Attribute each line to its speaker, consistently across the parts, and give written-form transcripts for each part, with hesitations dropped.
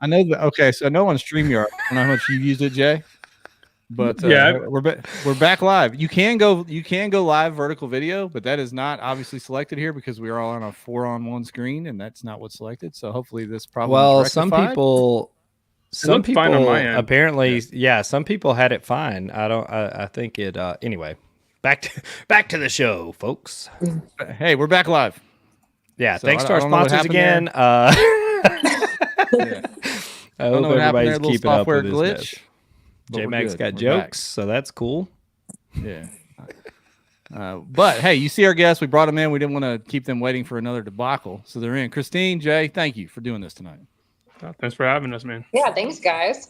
Speaker 1: I know that. Okay, so I know on StreamYard. I don't know how much you used it, Jay. But we're back live. You can go live vertical video, but that is not obviously selected here because we are all on a 4-on-1 screen, and that's not what's selected. So hopefully this problem is rectified.
Speaker 2: some people apparently, some people had it fine. I think it. Anyway, back to the show, folks.
Speaker 1: Hey, we're back live.
Speaker 2: Yeah, so thanks to our sponsors again.
Speaker 1: I
Speaker 2: hope everybody's keeping up with
Speaker 1: glitch.
Speaker 2: This mess. J-Max got jokes, so that's cool.
Speaker 1: Yeah. But hey, you see our guests. We brought them in. We didn't want to keep them waiting for another debacle, so they're in. Kristine, Jay, thank you for doing this tonight.
Speaker 3: Oh, thanks for having us, man.
Speaker 4: Yeah, thanks, guys.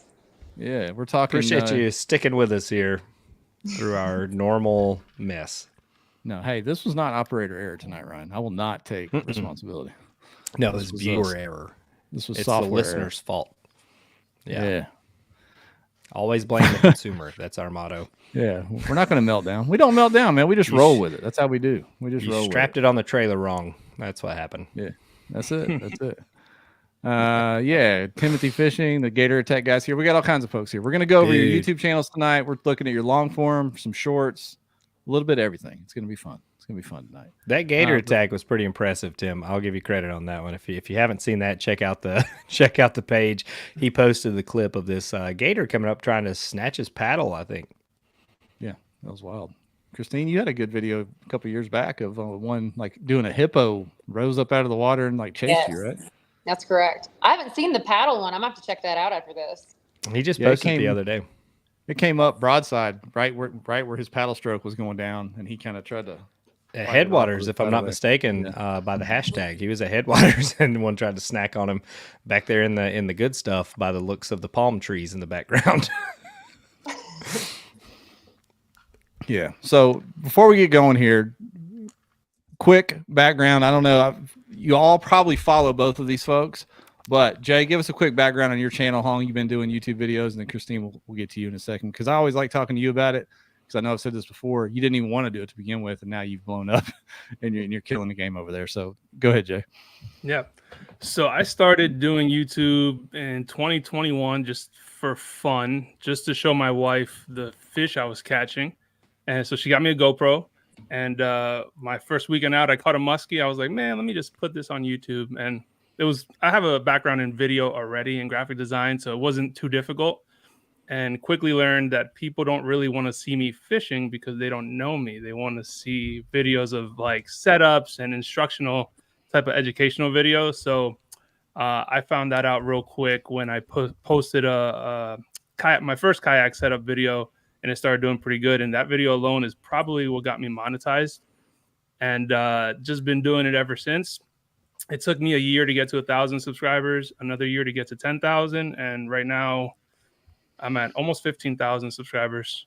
Speaker 1: Yeah, we're talking.
Speaker 2: Appreciate you sticking with us here through our normal mess.
Speaker 1: No, hey, this was not operator error tonight, Ryan. I will not take responsibility.
Speaker 2: No, this was viewer error.
Speaker 1: This was
Speaker 2: software
Speaker 1: the
Speaker 2: listener's fault.
Speaker 1: Yeah.
Speaker 2: Always blame the consumer. That's our motto.
Speaker 1: Yeah, we're not going to melt down. We don't melt down, man. We just roll with it. That's how we do. We just roll.
Speaker 2: Strapped it on the trailer wrong. That's what happened.
Speaker 1: Yeah, that's it. That's it. Yeah, Timothy Fishing, the Gator Attack guys here. We got all kinds of folks here. We're going to go over your YouTube channels tonight. We're looking at your long form, some shorts, a little bit of everything. It's going to be fun. It's going to be fun tonight.
Speaker 2: That Gator Attack was pretty impressive, Tim. I'll give you credit on that one. If you haven't seen that, check out the page. He posted the clip of this gator coming up trying to snatch his paddle, I think.
Speaker 1: Yeah, that was wild. Kristine, you had a good video a couple years back of one like doing a hippo rose up out of the water and like chased you, right?
Speaker 4: That's correct. I haven't seen the paddle one. I'm gonna have to check that out after this.
Speaker 2: He just posted it the other day.
Speaker 1: It came up broadside, right where his paddle stroke was going down, and he kind of tried to.
Speaker 2: Headwaters, if I'm not mistaken, by the hashtag. He was at Headwaters, and one tried to snack on him back there in the good stuff by the looks of the palm trees in the background.
Speaker 1: Yeah. So before we get going here, quick background. I don't know. You all probably follow both of these folks, but Jay, give us a quick background on your channel, how long you've been doing YouTube videos, and then Kristine, we'll get to you in a second because I always like talking to you about it. Because I know I've said this before, you didn't even want to do it to begin with, and now you've blown up, and you're killing the game over there. So go ahead, Jay.
Speaker 3: Yeah. So I started doing YouTube in 2021 just for fun, just to show my wife the fish I was catching. And so she got me a GoPro. And my first weekend out, I caught a muskie. I was like, man, let me just put this on YouTube. And I have a background in video already in graphic design, so it wasn't too difficult. And quickly learned that people don't really want to see me fishing because they don't know me. They want to see videos of like setups and instructional type of educational videos. So I found that out real quick when I posted my first kayak setup video, and it started doing pretty good. And that video alone is probably what got me monetized, and just been doing it ever since. It took me a year to get to 1,000 subscribers, another year to get to 10,000, and right now I'm at almost 15,000 subscribers.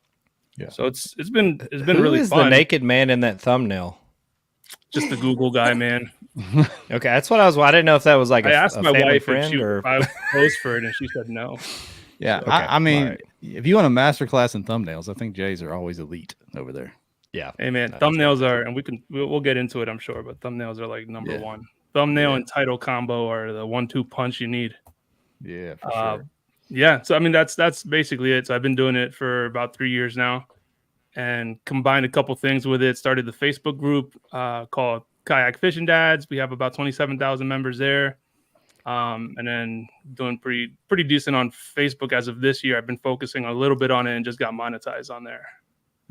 Speaker 3: Yeah. So it's been really fun.
Speaker 2: Who is the naked man in that thumbnail?
Speaker 3: Just the Google guy, man.
Speaker 2: Okay, that's what I didn't know if that was like
Speaker 3: I asked my wife if
Speaker 2: I
Speaker 3: would post for it, and she said no.
Speaker 1: Yeah, okay. I mean, if you want a master class in thumbnails, I think Jay's are always elite over there.
Speaker 2: Yeah.
Speaker 3: Hey man, thumbnails are, and we'll get into it, I'm sure, but thumbnails are like number one. Thumbnail and title combo are the 1-2 punch you need.
Speaker 1: Yeah, for sure.
Speaker 3: Yeah, so I mean that's basically it. So I've been doing it for about 3 years now, and combined a couple things with it. Started the Facebook group called Kayak Fishing Dads. We have about 27,000 members there, and then doing pretty decent on Facebook as of this year. I've been focusing a little bit on it and just got monetized on there.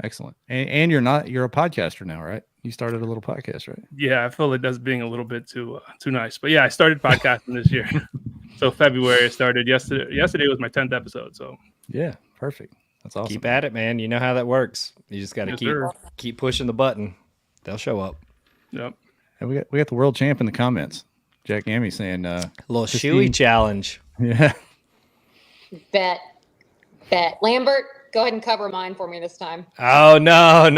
Speaker 1: Excellent. And you're a podcaster now, right? You started a little podcast, right?
Speaker 3: Yeah, I feel it does being a little bit too nice, but yeah, I started podcasting this year. So February, I started yesterday. Yesterday was my 10th episode. So
Speaker 1: yeah, perfect. That's awesome.
Speaker 2: Keep at it, man. You know how that works. You just got to keep pushing the button. They'll show up.
Speaker 3: Yep.
Speaker 1: And we got the world champ in the comments. Jack Amy saying
Speaker 2: a little shoey challenge.
Speaker 1: Yeah.
Speaker 4: Bet. Lambert, go ahead and cover mine for me this time.
Speaker 2: Oh no.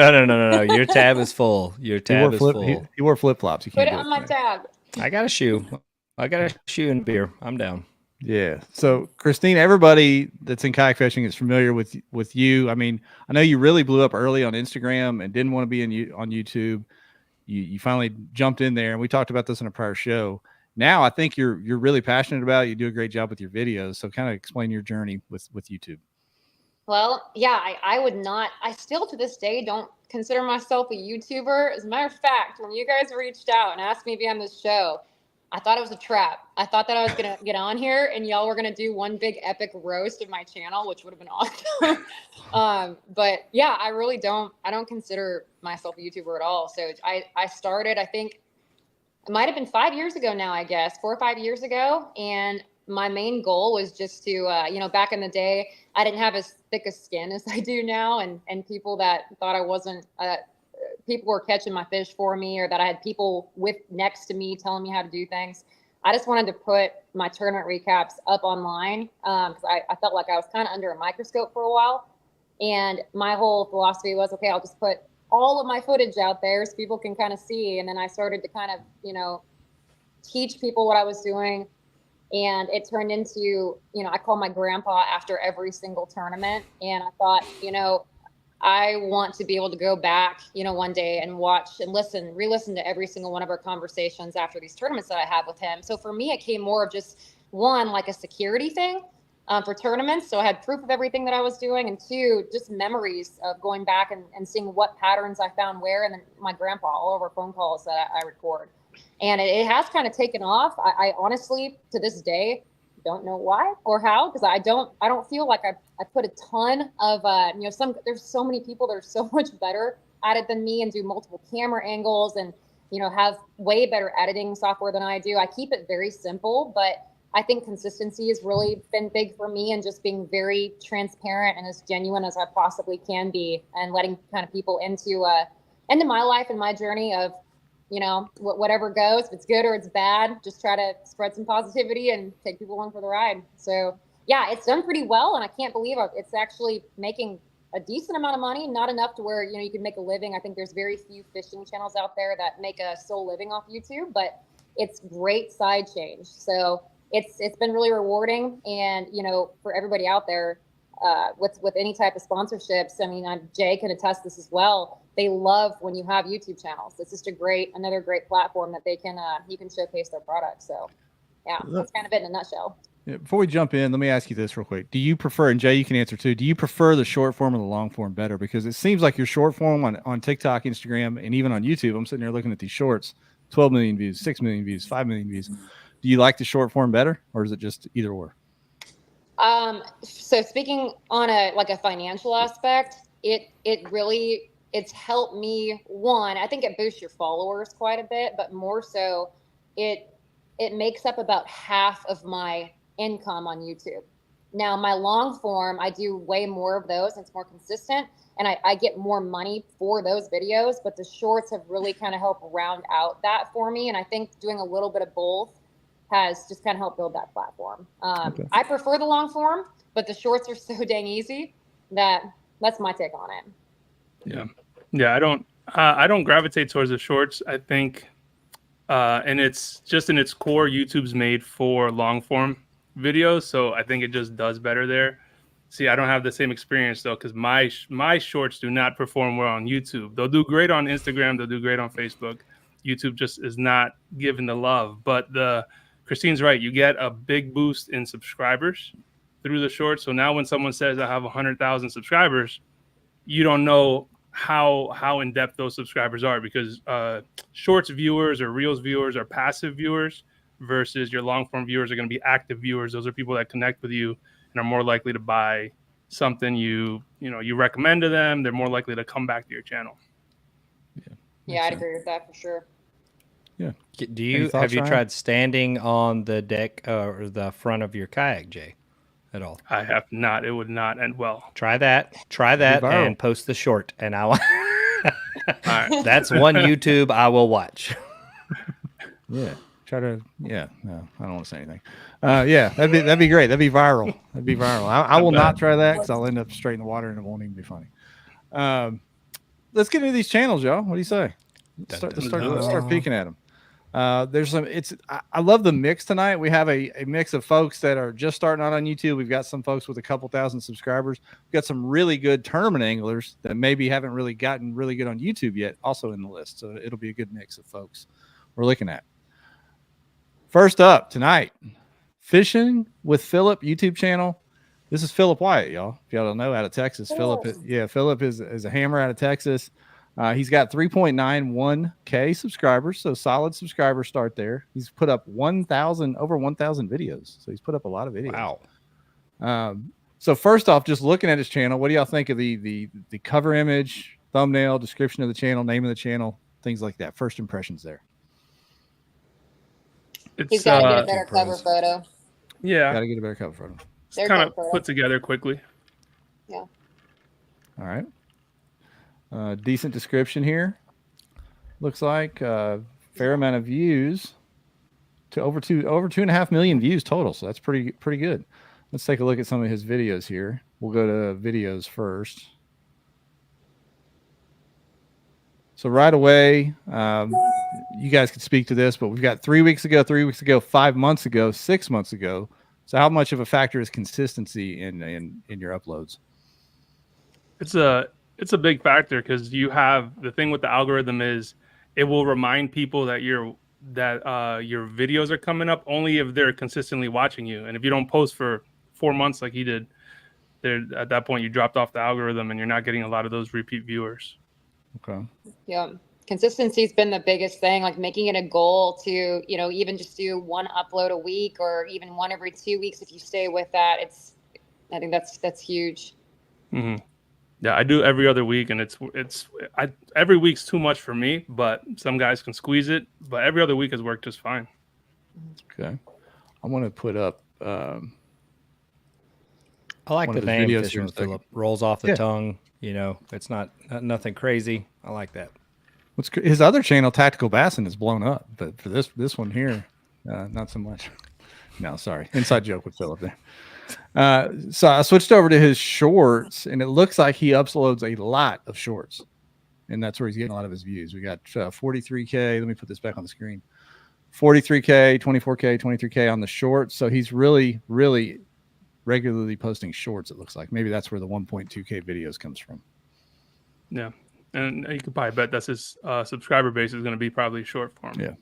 Speaker 2: Your tab is full. Your tab is full.
Speaker 1: He wore flip-flops.
Speaker 4: Put it on my tab.
Speaker 2: I got a shoe. I got a shoe and beer. I'm down.
Speaker 1: Yeah. So Kristine, everybody that's in kayak fishing is familiar with you. I mean, I know you really blew up early on Instagram and didn't want to be on YouTube. You finally jumped in there, and we talked about this in a prior show. now I think you're really passionate about it. You do a great job with your videos. So kind of explain your journey with YouTube.
Speaker 4: Well, yeah, I would not, I still to this day don't consider myself a YouTuber. As a matter of fact, when you guys reached out and asked me to be on this show, I thought it was a trap. I thought that I was going to get on here and y'all were going to do one big epic roast of my channel, which would have been awesome. But yeah, I don't consider myself a YouTuber at all. So I started, I think it might've been 5 years ago now, I guess 4 or 5 years ago. And my main goal was just to, back in the day, I didn't have as thick a skin as I do now. And people that thought I wasn't, people were catching my fish for me, or that I had people with next to me telling me how to do things. I just wanted to put my tournament recaps up online because I felt like I was kind of under a microscope for a while. And my whole philosophy was, okay, I'll just put all of my footage out there so people can kind of see. And then I started to kind of, teach people what I was doing. And it turned into, I call my grandpa after every single tournament. And I thought, I want to be able to go back, one day and watch and re-listen to every single one of our conversations after these tournaments that I have with him. So for me, it came more of just one, like a security thing for tournaments. So I had proof of everything that I was doing. And two, just memories of going back and seeing what patterns I found where. And then my grandpa, all of our phone calls that I record. And it has kind of taken off. I honestly, to this day, don't know why or how, because I don't feel like I put a ton of, there's so many people that are so much better at it than me and do multiple camera angles and, have way better editing software than I do. I keep it very simple, but I think consistency has really been big for me, and just being very transparent and as genuine as I possibly can be, and letting kind of people into my life and my journey of, whatever goes, if it's good or it's bad, just try to spread some positivity and take people along for the ride. So yeah, it's done pretty well. And I can't believe it's actually making a decent amount of money, not enough to where, you can make a living. I think there's very few fishing channels out there that make a sole living off YouTube, but it's great side change. So it's been really rewarding. And, for everybody out there, with any type of sponsorships, I mean, Jay can attest this as well. They love when you have YouTube channels. It's just another great platform that they can, you can showcase their products. So yeah, that's kind of it in a nutshell.
Speaker 1: Yeah, before we jump in, let me ask you this real quick. Do you prefer, and Jay, you can answer too, do you prefer the short form or the long form better? Because it seems like your short form on TikTok, Instagram, and even on YouTube, I'm sitting there looking at these shorts, 12 million views, 6 million views, 5 million views. Do you like the short form better, or is it just either or?
Speaker 4: So speaking on a financial aspect, it's helped me. One, I think it boosts your followers quite a bit, but more so it makes up about half of my income on YouTube. Now my long form, I do way more of those. It's more consistent and I get more money for those videos, but the shorts have really kind of helped round out that for me. And I think doing a little bit of both has just kind of helped build that platform. Okay. I prefer the long form, but the shorts are so dang easy that's my take on it.
Speaker 3: Yeah. Yeah. I don't gravitate towards the shorts. I think, and it's just in its core, YouTube's made for long form videos. So I think it just does better there. See, I don't have the same experience though, because my shorts do not perform well on YouTube. They'll do great on Instagram. They'll do great on Facebook. YouTube just is not given the love. But Kristine's right. You get a big boost in subscribers through the shorts. So now when someone says I have 100,000 subscribers, you don't know how in depth those subscribers are, because shorts viewers or reels viewers are passive viewers versus your long form viewers are going to be active viewers. Those are people that connect with you and are more likely to buy something you recommend to them. They're more likely to come back to your channel.
Speaker 4: Yeah, I'd agree with that for sure.
Speaker 1: Yeah.
Speaker 2: Have you tried standing on the deck or the front of your kayak, Jay, at all?
Speaker 3: I have not. It would not end well.
Speaker 2: Try that and post the short, and I'll. Right. That's one YouTube I will watch.
Speaker 1: Yeah. No, I don't want to say anything. Yeah, that'd be great. That'd be viral. I will not try that because I'll end up straight in the water and it won't even be funny. Let's get into these channels, y'all. What do you say? Let's start peeking at them. I love the mix tonight. We have a mix of folks that are just starting out on YouTube. We've got some folks with a couple thousand subscribers. We've got some really good tournament anglers that maybe haven't really gotten really good on YouTube yet, also in the list. So it'll be a good mix of folks we're looking at. first up tonight, Fishing with Philip YouTube channel. This is Philip Wyatt, y'all. If y'all don't know, out of Texas. Philip is a hammer out of Texas. He's got 3.91K subscribers, so solid subscriber start there. He's put up over 1,000 videos, so he's put up a lot of videos.
Speaker 2: Wow.
Speaker 1: So first off, just looking at his channel, what do y'all think of the cover image, thumbnail, description of the channel, name of the channel, things like that? First impressions there.
Speaker 4: He's got to get a better cover photo.
Speaker 3: Yeah.
Speaker 1: Got to get a better cover photo.
Speaker 3: It's kind of put together quickly.
Speaker 4: Yeah.
Speaker 1: All right. Decent description here. Looks like fair amount of views to over 2.5 million views total. So that's pretty good. Let's take a look at some of his videos here. We'll go to videos first. So right away, you guys could speak to this, but we've got 3 weeks ago, 5 months ago, 6 months ago. So how much of a factor is consistency in your uploads?
Speaker 3: It's a big factor because you have the thing with the algorithm is it will remind people that your videos are coming up only if they're consistently watching you. And if you don't post for 4 months like he did, at that point you dropped off the algorithm and you're not getting a lot of those repeat viewers.
Speaker 1: Okay.
Speaker 4: Yeah. Consistency's been the biggest thing, like making it a goal to, even just do one upload a week or even one every 2 weeks. If you stay with that, I think that's huge.
Speaker 3: Mm-hmm. Yeah, I do every other week, and every week's too much for me, but some guys can squeeze it. But every other week has worked just fine.
Speaker 1: Okay, I want to put up.
Speaker 2: I like the name Fisher with Philip. Rolls off the tongue. It's not nothing crazy. I like that.
Speaker 1: His other channel, Tactical Bassin, is blown up, but for this one here, not so much. No, sorry, inside joke with Philip there. So I switched over to his shorts, and it looks like he uploads a lot of shorts, and that's where he's getting a lot of his views. We got 43K. Let me put this back on the screen. 43K, 24K, 23K on the shorts. So he's really, really regularly posting shorts. It looks like maybe that's where the 1.2K videos comes from.
Speaker 3: Yeah. And you could probably bet that's his subscriber base is going to be probably short form.
Speaker 1: Yeah.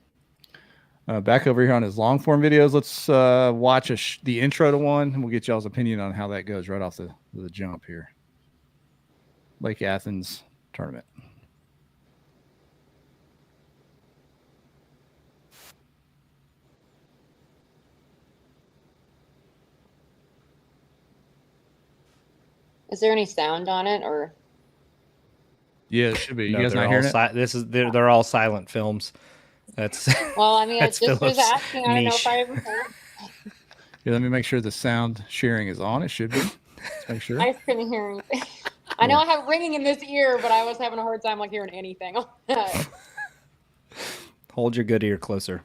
Speaker 1: Back over here on his long form videos, let's watch the intro to one, and we'll get y'all's opinion on how that goes right off the jump here. Lake Athens tournament.
Speaker 4: Is there any sound on it or?
Speaker 1: Yeah, it should be. You
Speaker 2: No,
Speaker 1: guys not hearing it?
Speaker 2: They're all silent films. That's
Speaker 4: well, I mean, I
Speaker 2: that's
Speaker 4: just was
Speaker 2: Philip's
Speaker 4: asking. I don't know if I ever heard.
Speaker 1: Yeah, let me make sure the sound sharing is on. It should be. Let's make sure.
Speaker 4: I couldn't hear anything. I know I have ringing in this ear, but I was having a hard time hearing anything.
Speaker 2: Hold your good ear closer.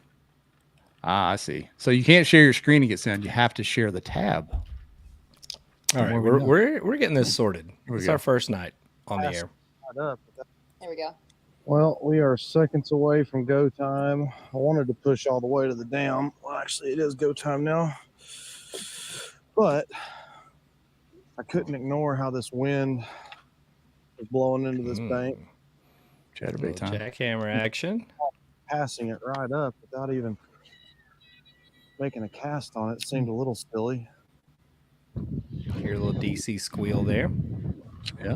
Speaker 1: Ah, I see. So you can't share your screen to get sound. You have to share the tab.
Speaker 2: All right, we're getting this sorted. It's our first night on the air.
Speaker 4: There we go.
Speaker 5: Well, we are seconds away from go time. I wanted to push all the way to the dam. Well, actually, it is go time now. But I couldn't ignore how this wind is blowing into this bank.
Speaker 1: Chatterbait time.
Speaker 2: Jackhammer action.
Speaker 5: Passing it right up without even making a cast on it seemed a little silly.
Speaker 2: Hear a little DC squeal there.
Speaker 1: Yeah.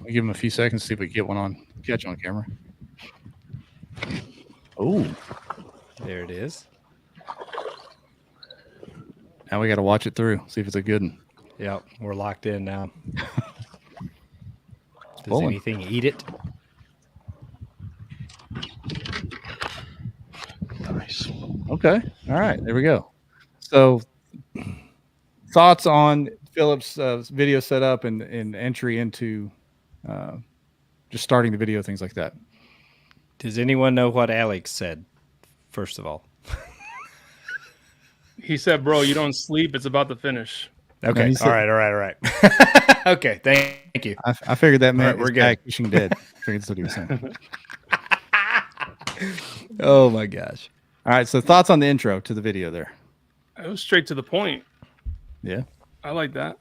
Speaker 1: I'll give him a few seconds to see if we can get one on catch on camera. Oh,
Speaker 2: there it is.
Speaker 1: Now we got to watch it through, see if it's a good one.
Speaker 2: Yep, we're locked in now. Does anything eat it?
Speaker 5: Nice.
Speaker 1: Okay. All right. There we go. So, thoughts on Philip's video setup and entry into just starting the video, things like that.
Speaker 2: Does anyone know what Alex said, first of all?
Speaker 3: He said, bro, you don't sleep. It's about to finish.
Speaker 2: Okay. All right. Okay. Thank you.
Speaker 1: I figured that meant
Speaker 2: we're good.
Speaker 1: Fishing dead. I figured that's what he was saying.
Speaker 2: Oh, my gosh.
Speaker 1: All right. So, thoughts on the intro to the video there?
Speaker 3: It was straight to the point.
Speaker 1: Yeah.
Speaker 3: I like that.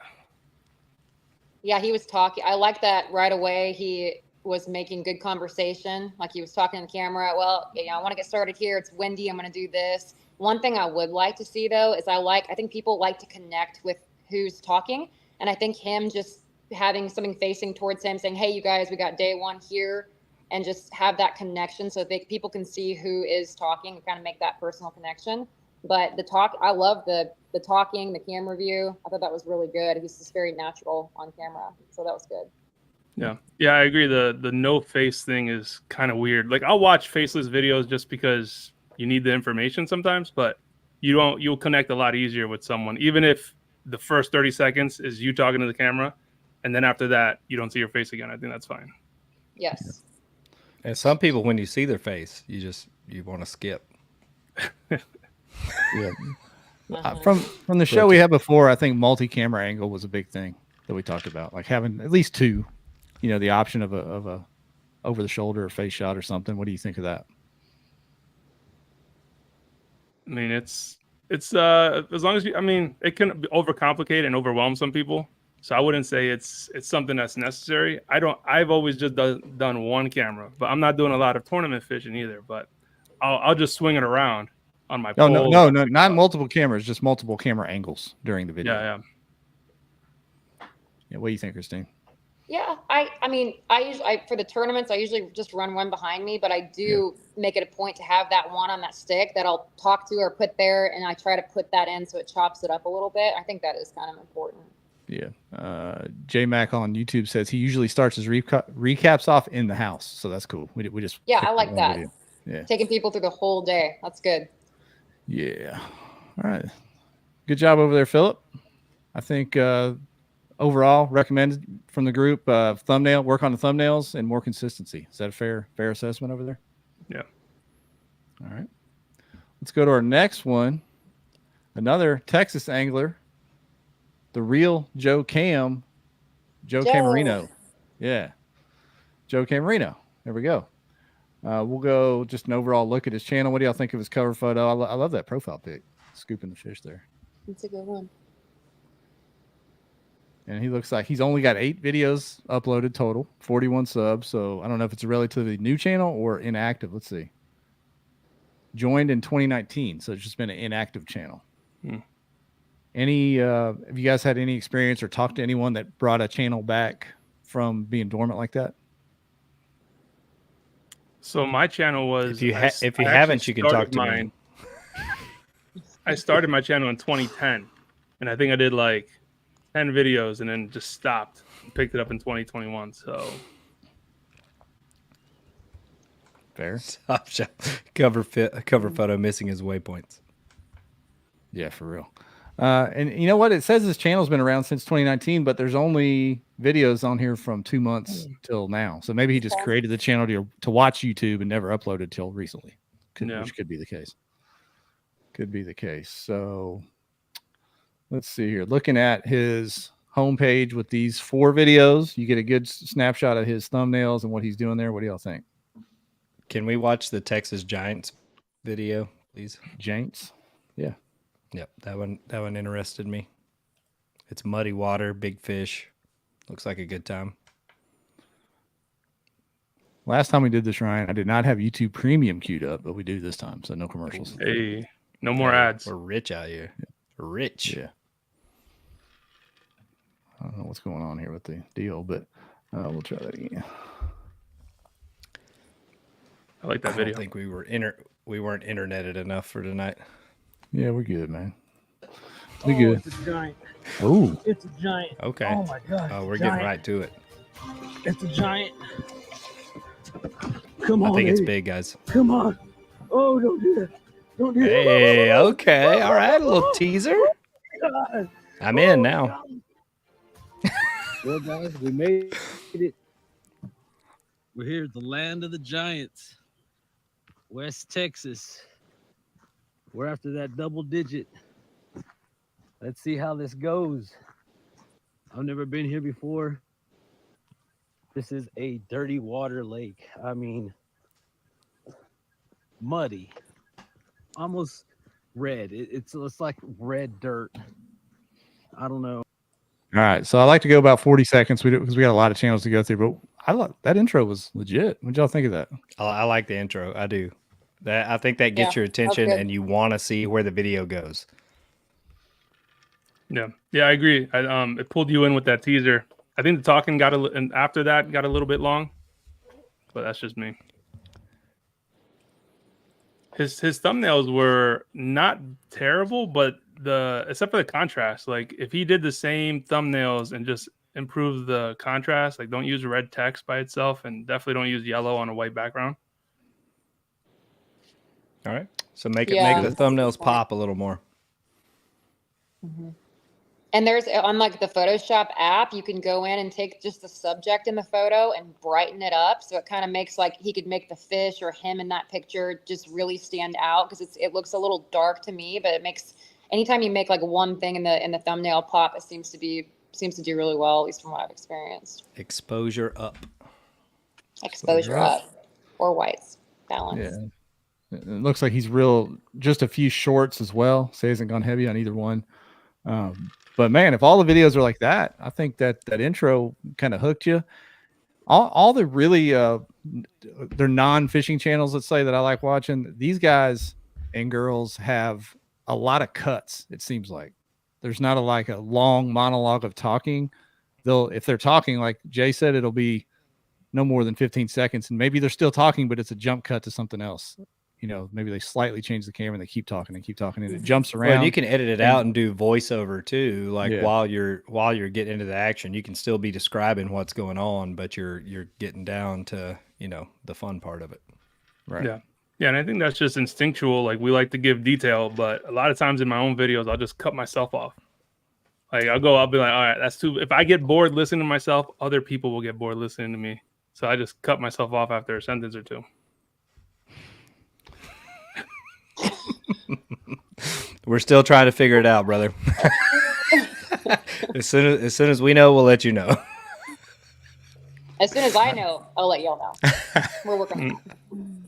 Speaker 4: Yeah, he was talking. I like that right away. He was making good conversation. Like he was talking to the camera. Well, I want to get started here. It's windy. I'm going to do this. One thing I would like to see though is I think people like to connect with who's talking. And I think him just having something facing towards him saying, hey, you guys, we got day one here, and just have that connection so people can see who is talking and kind of make that personal connection. But I love the talking, the camera view. I thought that was really good. He's just very natural on camera. So that was good.
Speaker 3: Yeah, I agree. The no face thing is kind of weird. Like I'll watch faceless videos just because you need the information sometimes, but you'll connect a lot easier with someone, even if the first 30 seconds is you talking to the camera, and then after that you don't see your face again. I think that's fine.
Speaker 4: Yes.
Speaker 2: And some people, when you see their face, you want to skip.
Speaker 1: Yeah. From the show we had before, I think multi-camera angle was a big thing that we talked about, like having at least two, the option of a over the shoulder or face shot or something. What do you think of that?
Speaker 3: I mean, it's as long as it can overcomplicate and overwhelm some people. So I wouldn't say it's something that's necessary. I've always just done one camera, but I'm not doing a lot of tournament fishing either, but I'll just swing it around on my pole.
Speaker 1: No, not multiple cameras, just multiple camera angles during the video. Yeah. What do you think, Kristine?
Speaker 4: Yeah, I mean, I for the tournaments, I usually just run one behind me, but I do make it a point to have that one on that stick that I'll talk to or put there, and I try to put that in so it chops it up a little bit. I think that is kind of important.
Speaker 1: Yeah. J Mac on YouTube says he usually starts his recaps off in the house, so that's cool. We just
Speaker 4: I like that.
Speaker 1: Video. Yeah,
Speaker 4: taking people through the whole day. That's good.
Speaker 1: Yeah. All right. Good job over there, Philip. I think overall recommended from the group. Thumbnail, work on the thumbnails and more consistency. Is that a fair assessment over there?
Speaker 3: Yeah.
Speaker 1: All right. Let's go to our next one. Another Texas angler, the real Joe Camarino. Yeah. Joe Camarino. There we go. We'll go just an overall look at his channel. What do y'all think of his cover photo? I love that profile pic. Scooping the fish there.
Speaker 4: It's a good one.
Speaker 1: And he looks like he's only got 8 videos uploaded total, 41 subs. So I don't know if it's a relatively new channel or inactive. Let's see. Joined in 2019. So it's just been an inactive channel. Have you guys had any experience or talked to anyone that brought a channel back from being dormant like that?
Speaker 3: So my channel was.
Speaker 2: If you haven't, you can talk to mine.
Speaker 3: I started my channel in 2010, and I think I did like 10 videos, and then just stopped. And picked it up in 2021. So
Speaker 1: fair.
Speaker 2: Cover photo missing his waypoints.
Speaker 1: Yeah, for real. And you know what? It says this channel's been around since 2019, but there's only videos on here from 2 months till now. So maybe he just created the channel to watch YouTube and never uploaded till recently, which could be the case. Could be the case. So let's see here. Looking at his homepage with these 4 videos, you get a good snapshot of his thumbnails and what he's doing there. What do y'all think?
Speaker 2: Can we watch the Texas Giants video, please?
Speaker 1: Giants? Yeah.
Speaker 2: Yep, that one interested me. It's muddy water, big fish. Looks like a good time.
Speaker 1: Last time we did this, Ryan, I did not have YouTube Premium queued up, but we do this time, so no commercials.
Speaker 3: Hey, no more ads.
Speaker 2: We're rich out here. We're rich.
Speaker 1: Yeah. I don't know what's going on here with the deal, but we'll try that again.
Speaker 3: I like that video.
Speaker 2: I don't think we weren't interneted enough for tonight.
Speaker 1: Yeah, we're good, man. We good.
Speaker 6: It's a giant.
Speaker 1: Oh,
Speaker 6: It's a giant.
Speaker 2: Okay.
Speaker 6: Oh my god.
Speaker 2: Oh, we're
Speaker 6: giant.
Speaker 2: getting right to it.
Speaker 6: It's a giant. Come on.
Speaker 2: I think it's
Speaker 6: baby.
Speaker 2: big, guys.
Speaker 6: Come on. Oh, don't do that. Don't do that.
Speaker 2: Hey, okay. All right. A little teaser.
Speaker 6: God.
Speaker 2: I'm in now.
Speaker 7: Well, guys, we made it. We're here at the land of the giants, West Texas. We're after that double digit. Let's see how this goes. I've never been here before. This is a dirty water lake. I mean, muddy, almost red. It's like red dirt. I don't know.
Speaker 1: all All right, so I like to go about 40 seconds because we got a lot of channels to go through. But I love that intro was legit. What y'all think of that?
Speaker 2: I like the intro. I do. I think that gets
Speaker 4: Yeah,
Speaker 2: your
Speaker 4: that's
Speaker 2: attention,
Speaker 4: good.
Speaker 2: and you want to see where the video goes.
Speaker 3: Yeah, I agree. It pulled you in with that teaser. I think the talking and after that got a little bit long, but that's just me. His thumbnails were not terrible, but except for the contrast. Like if he did the same thumbnails and just improve the contrast, like don't use red text by itself, and definitely don't use yellow on a white background.
Speaker 2: All right. So make
Speaker 4: Yeah,
Speaker 2: the
Speaker 4: that's a good
Speaker 2: thumbnails
Speaker 4: point.
Speaker 2: pop a little more.
Speaker 4: And there's on like the Photoshop app, you can go in and take just the subject in the photo and brighten it up. So it kind of makes like he could make the fish or him in that picture just really stand out because it looks a little dark to me, but it makes anytime you make like one thing in the thumbnail pop, it seems to do really well, at least from what I've experienced.
Speaker 2: Exposure up.
Speaker 4: Exposure up or whites balance.
Speaker 1: Yeah, it looks like he's just a few shorts as well. So he hasn't gone heavy on either one. But man, if all the videos are like that, I think that intro kind of hooked you. All the really they're non-fishing channels, let's say, that I like watching. These guys and girls have a lot of cuts. It seems like there's not like a long monologue of talking. If they're talking, like Jay said, it'll be no more than 15 seconds, and maybe they're still talking, but it's a jump cut to something else. You know, maybe they slightly change the camera and they keep talking, and it jumps around.
Speaker 2: Well, and you can edit it out and do voiceover too. Like
Speaker 1: Yeah.
Speaker 2: while you're getting into the action, you can still be describing what's going on, but you're getting down to, the fun part of it.
Speaker 1: Right.
Speaker 3: Yeah. Yeah, and I think that's just instinctual. Like we like to give detail, but a lot of times in my own videos, I'll just cut myself off. Like I'll be like, all right, that's too. If I get bored listening to myself, other people will get bored listening to me. So I just cut myself off after a sentence or two.
Speaker 2: We're still trying to figure it out, brother. as soon as we know, we'll let you know.
Speaker 4: As soon as I know, I'll let y'all know. We're working on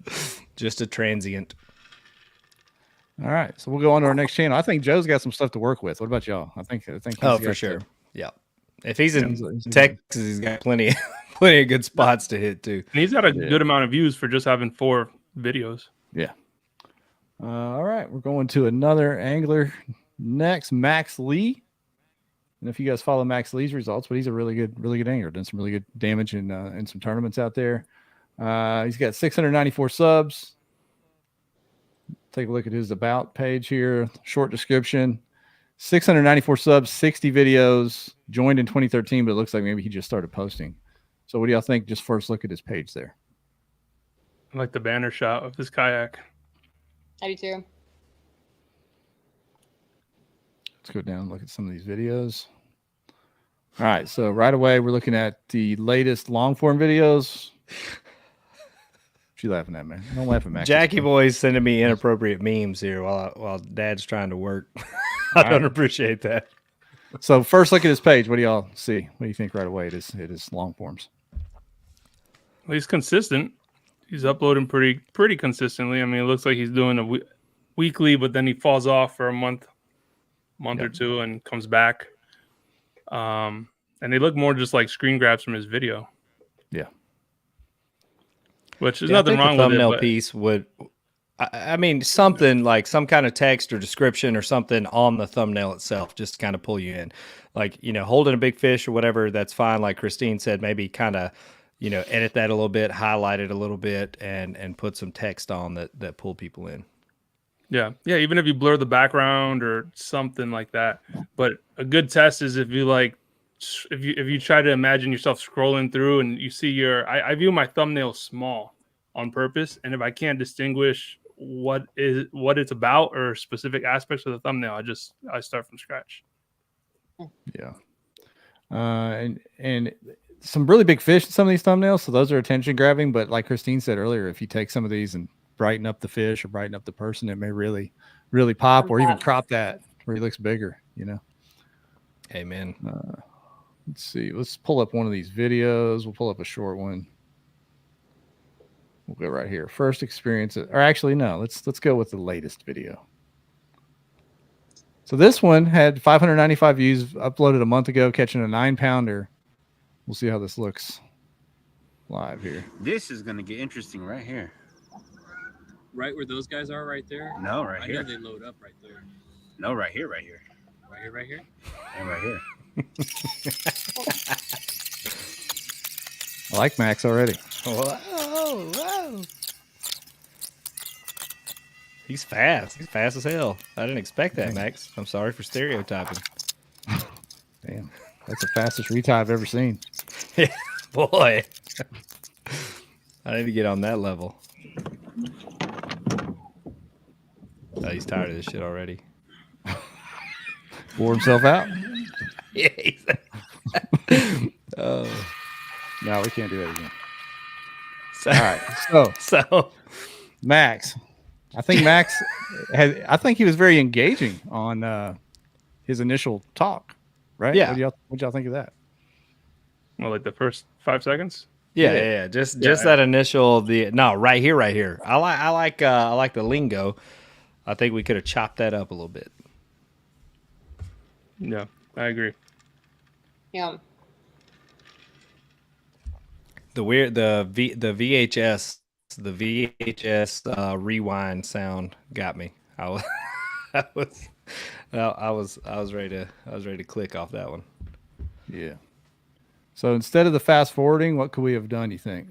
Speaker 4: it.
Speaker 2: Just a transient.
Speaker 1: All right, so we'll go on to our next channel. I think Joe's got some stuff to work with. What about y'all? I think. He's
Speaker 2: For
Speaker 1: got
Speaker 2: sure.
Speaker 1: to-
Speaker 2: Yeah. If he's in
Speaker 1: he's
Speaker 2: Texas, he's got plenty of good spots to hit too.
Speaker 3: And he's got a good amount of views for just having 4 videos.
Speaker 1: Yeah. All right, we're going to another angler next, Max Lee. And if you guys follow Max Lee's results, but he's a really good angler, done some really good damage in some tournaments out there. He's got 694 subs. Take a look at his about page here. Short description. 694 subs, 60 videos. Joined in 2013, but it looks like maybe he just started posting. So what do y'all think? Just first look at his page there.
Speaker 3: I like the banner shot of this kayak.
Speaker 4: I do too.
Speaker 1: Let's go down and look at some of these videos. All right, so right away we're looking at the latest long form videos. What you laughing at, man? Don't laugh at Max.
Speaker 2: Jackie boy's sending me inappropriate memes here while Dad's trying to work. I don't appreciate that.
Speaker 1: So first look at his page. What do y'all see? What do you think right away? It is long forms.
Speaker 3: Well, he's consistent. He's uploading pretty consistently. I mean, it looks like he's doing a weekly, but then he falls off for a month or two and comes back. And they look more just like screen grabs from his video.
Speaker 1: Yeah.
Speaker 3: Which is nothing wrong
Speaker 2: the
Speaker 3: with it.
Speaker 2: thumbnail
Speaker 3: But
Speaker 2: piece would, I mean, something like some kind of text or description or something on the thumbnail itself, just to kind of pull you in. Like, holding a big fish or whatever, that's fine. Like Kristine said, maybe kind of, edit that a little bit, highlight it a little bit, and put some text on that pull people in.
Speaker 3: yeah, even if you blur the background or something like that. But a good test is if you try to imagine yourself scrolling through and you see I view my thumbnail small on purpose, and if I can't distinguish what it's about or specific aspects of the thumbnail, I start from scratch.
Speaker 1: Yeah. And some really big fish in some of these thumbnails, so those are attention grabbing. But like Kristine said earlier, if you take some of these and brighten up the fish or brighten up the person, it may really, really pop, or even crop that where he looks bigger.
Speaker 2: Amen.
Speaker 1: Let's see. Let's pull up one of these videos. We'll pull up a short one. We'll go right here. First experience, or actually no. Let's go with the latest video. So this one had 595 views, uploaded a month ago, catching a 9-pounder. We'll see how this looks live here.
Speaker 8: This is gonna get interesting right here.
Speaker 9: Right where those guys are, right there.
Speaker 8: No, right
Speaker 9: I
Speaker 8: here.
Speaker 9: know they load up right there.
Speaker 8: No, right here, right here,
Speaker 9: Right here, right here.
Speaker 8: and right here.
Speaker 1: I like Max already.
Speaker 2: Whoa. He's fast. He's fast as hell. I didn't expect that, Max. I'm sorry for stereotyping.
Speaker 1: Damn, that's the fastest retie I've ever seen.
Speaker 2: Boy. I need to get on that level. Oh, he's tired of this shit already.
Speaker 1: Wore himself out.
Speaker 2: Yeah. Oh.
Speaker 1: No, we can't do that again.
Speaker 2: So,
Speaker 1: All right.
Speaker 2: so
Speaker 1: Max, I think I think he was very engaging on his initial talk, right?
Speaker 2: Yeah.
Speaker 1: What y'all think of that?
Speaker 3: Well, like the first 5 seconds.
Speaker 2: yeah. Just that initial right here. I like the lingo. I think we could have chopped that up a little bit.
Speaker 3: Yeah, I agree.
Speaker 4: Yeah.
Speaker 2: The VHS rewind sound got me. I was ready to click off that one.
Speaker 1: Yeah. So instead of the fast forwarding, what could we have done, you think?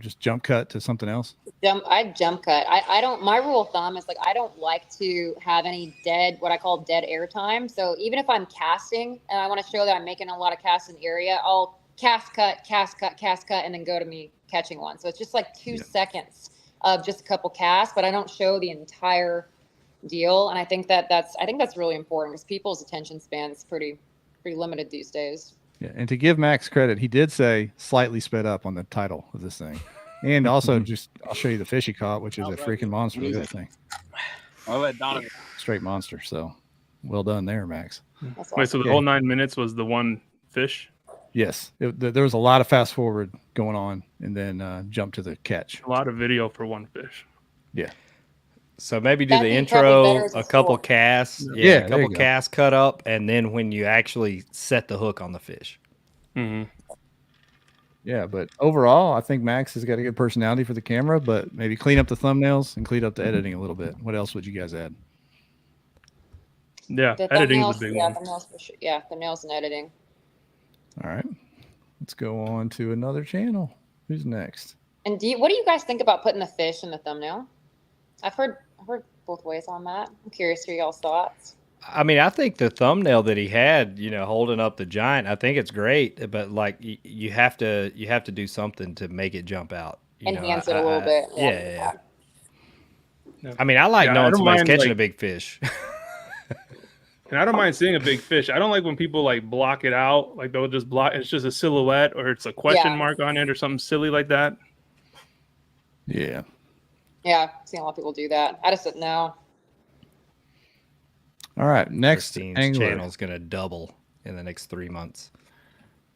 Speaker 1: Just jump cut to something else?
Speaker 4: I jump cut. I don't, my rule of thumb is like, I don't like to have any what I call dead air time. So even if I'm casting and I want to show that I'm making a lot of casts in the area, I'll cast cut, and then go to me catching one. So it's just like 2 seconds of just a couple casts, but I don't show the entire deal. And I think that's really important because people's attention span is pretty limited these days.
Speaker 1: Yeah. And to give Max credit, he did say slightly sped up on the title of this thing. And also I'll show you the fish he caught, which is a freaking monster. Look at that thing.
Speaker 8: I'll let Donovan.
Speaker 1: Straight monster. So well done there, Max.
Speaker 4: That's
Speaker 3: Wait, so the
Speaker 1: Okay.
Speaker 3: whole 9 minutes was the one fish?
Speaker 1: Yes. There was a lot of fast forward going on and then jump to the catch.
Speaker 3: A lot of video for one fish.
Speaker 1: Yeah.
Speaker 2: So maybe do
Speaker 4: That'd
Speaker 2: the
Speaker 4: be probably
Speaker 2: intro,
Speaker 4: better as a
Speaker 2: a couple
Speaker 4: sport.
Speaker 2: casts,
Speaker 1: Yeah,
Speaker 2: a
Speaker 1: there
Speaker 2: couple
Speaker 1: you go.
Speaker 2: casts cut up, and then when you actually set the hook on the fish.
Speaker 3: Mm-hmm.
Speaker 1: Yeah, but overall, I think Max has got a good personality for the camera, but maybe clean up the thumbnails and clean up the editing a little bit. What else would you guys add?
Speaker 3: Yeah,
Speaker 4: The
Speaker 3: editing's
Speaker 4: thumbnails,
Speaker 3: a big
Speaker 4: yeah,
Speaker 3: one.
Speaker 4: thumbnails for sure. Yeah, thumbnails and editing.
Speaker 1: All right. Let's go on to another channel. Who's next?
Speaker 4: And what do you guys think about putting the fish in the thumbnail? I've heard both ways on that. I'm curious for y'all's thoughts.
Speaker 2: I mean, I think the thumbnail that he had, holding up the giant, I think it's great, but like you have to do something to make it jump out.
Speaker 4: Enhance it a little bit.
Speaker 2: Yeah. I mean, I like
Speaker 3: Yeah, I
Speaker 2: knowing
Speaker 3: don't
Speaker 2: somebody's
Speaker 3: mind,
Speaker 2: catching
Speaker 3: like-
Speaker 2: a big fish.
Speaker 3: And I don't mind seeing a big fish. I don't like when people like block it out. Like they'll just block. It's just a silhouette or it's a question mark on it or something silly like that.
Speaker 1: Yeah.
Speaker 4: Yeah, I've seen a lot of people do that. I just said no.
Speaker 1: All right. Next
Speaker 2: Kristine's
Speaker 1: angler.
Speaker 2: channel is going to double in the next 3 months.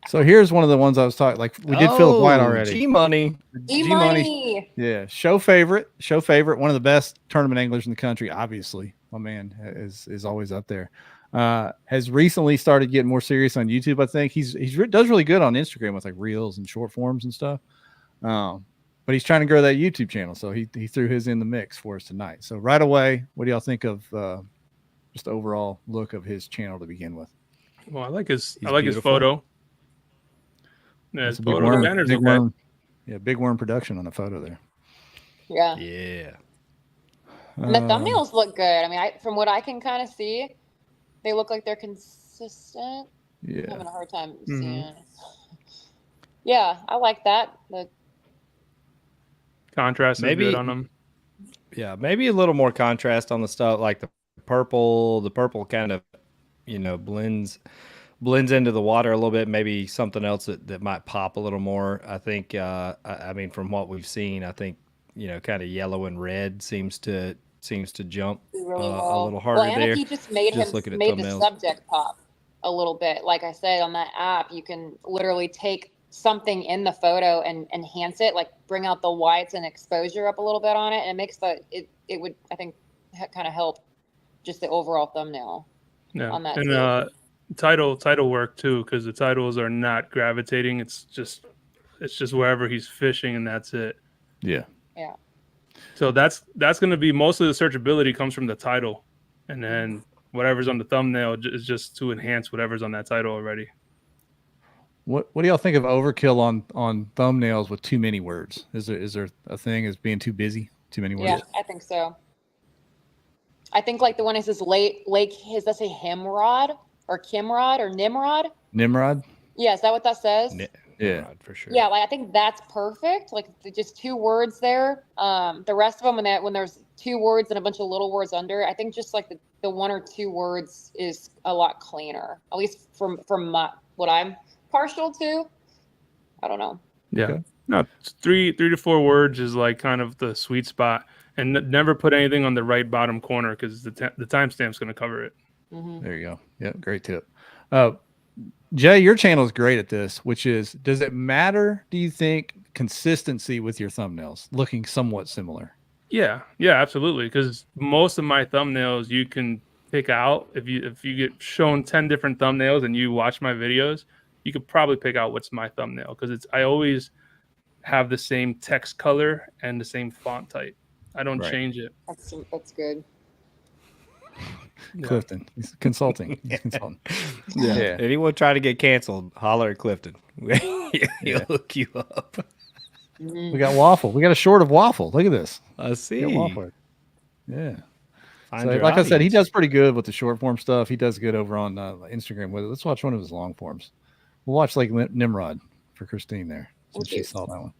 Speaker 1: So here's one of the ones I was talking. Like we did Philip White already.
Speaker 2: G-Money.
Speaker 4: G-Money.
Speaker 1: Yeah, show favorite, one of the best tournament anglers in the country. Obviously, my man is always up there. Has recently started getting more serious on YouTube. I think does really good on Instagram with like reels and short forms and stuff. But he's trying to grow that YouTube channel, so he threw his in the mix for us tonight. So right away, what do y'all think of just overall look of his channel to begin with?
Speaker 3: Well, I like his
Speaker 2: beautiful.
Speaker 3: photo. Yeah,
Speaker 1: That's
Speaker 3: his
Speaker 1: a big
Speaker 3: photo.
Speaker 1: worm.
Speaker 3: The banner's
Speaker 1: Big
Speaker 3: okay.
Speaker 1: worm. Yeah, big worm production on the photo there.
Speaker 4: Yeah.
Speaker 2: Yeah.
Speaker 4: And the thumbnails look good. I mean, from what I can kind of see, they look like they're consistent. I'm
Speaker 1: Yeah.
Speaker 4: having a hard time seeing. Yeah, I like that. The
Speaker 3: Contrast
Speaker 2: Maybe-
Speaker 3: is good on them.
Speaker 2: Yeah, maybe a little more contrast on the stuff, like the purple. The purple kind of, blends into the water a little bit. Maybe something else that might pop a little more. I think. I mean, from what we've seen, I think kind of yellow and red seems to jump
Speaker 4: really
Speaker 2: a little harder
Speaker 4: well, and
Speaker 2: there.
Speaker 4: if you just made
Speaker 2: Just looking at
Speaker 4: the
Speaker 2: thumbnails.
Speaker 4: subject pop a little bit, like I said on that app, you can literally take something in the photo and enhance it, like bring out the whites and exposure up a little bit on it, and it makes it would, I think, kind of help just the overall thumbnail.
Speaker 3: Yeah,
Speaker 4: On that
Speaker 3: and title work too, because the titles are not gravitating. It's just wherever he's fishing, and that's it.
Speaker 1: Yeah.
Speaker 4: Yeah.
Speaker 3: So that's going to be most of the searchability comes from the title, and then whatever's on the thumbnail is just to enhance whatever's on that title already.
Speaker 1: What do y'all think of overkill on thumbnails with too many words? Is there a thing as being too busy, too many words?
Speaker 4: Yeah, I think so. I think like the one that says lake, does that say Himrod or Kimrod or Nimrod?
Speaker 1: Nimrod?
Speaker 4: Yeah, is that what that says?
Speaker 1: Yeah,
Speaker 2: Nimrod, for sure.
Speaker 4: Yeah, like I think that's perfect. Like just 2 words there. The rest of them, when there's 2 words and a bunch of little words under, I think just like the 1 or 2 words is a lot cleaner. At least from what I'm partial to. I don't know.
Speaker 3: Yeah.
Speaker 1: Okay.
Speaker 3: No, 3 to 4 words is like kind of the sweet spot, and never put anything on the right bottom corner because the timestamp's going to cover it.
Speaker 4: Mm-hmm.
Speaker 1: There you go. Yeah, great tip. Jay, your channel is great at this, which is, does it matter, do you think, consistency with your thumbnails looking somewhat similar?
Speaker 3: Yeah, absolutely. Because most of my thumbnails you can pick out. If you get shown 10 different thumbnails and you watch my videos, you could probably pick out what's my thumbnail, because I always have the same text color and the same font type. I don't change it.
Speaker 4: That's good.
Speaker 1: Clifton, he's consulting. He's consulting.
Speaker 2: Yeah. Anyone try to get canceled, holler at Clifton. He'll hook you up.
Speaker 1: We got waffle. We got a short of waffle. Look at this.
Speaker 2: I see.
Speaker 1: Waffle. Yeah.
Speaker 2: Find
Speaker 1: So,
Speaker 2: your
Speaker 1: like I said, he
Speaker 2: audience.
Speaker 1: does pretty good with the short form stuff. He does good over on Instagram with it. Let's watch one of his long forms. We'll watch Lake Nimrod for Kristine there, since she saw that one.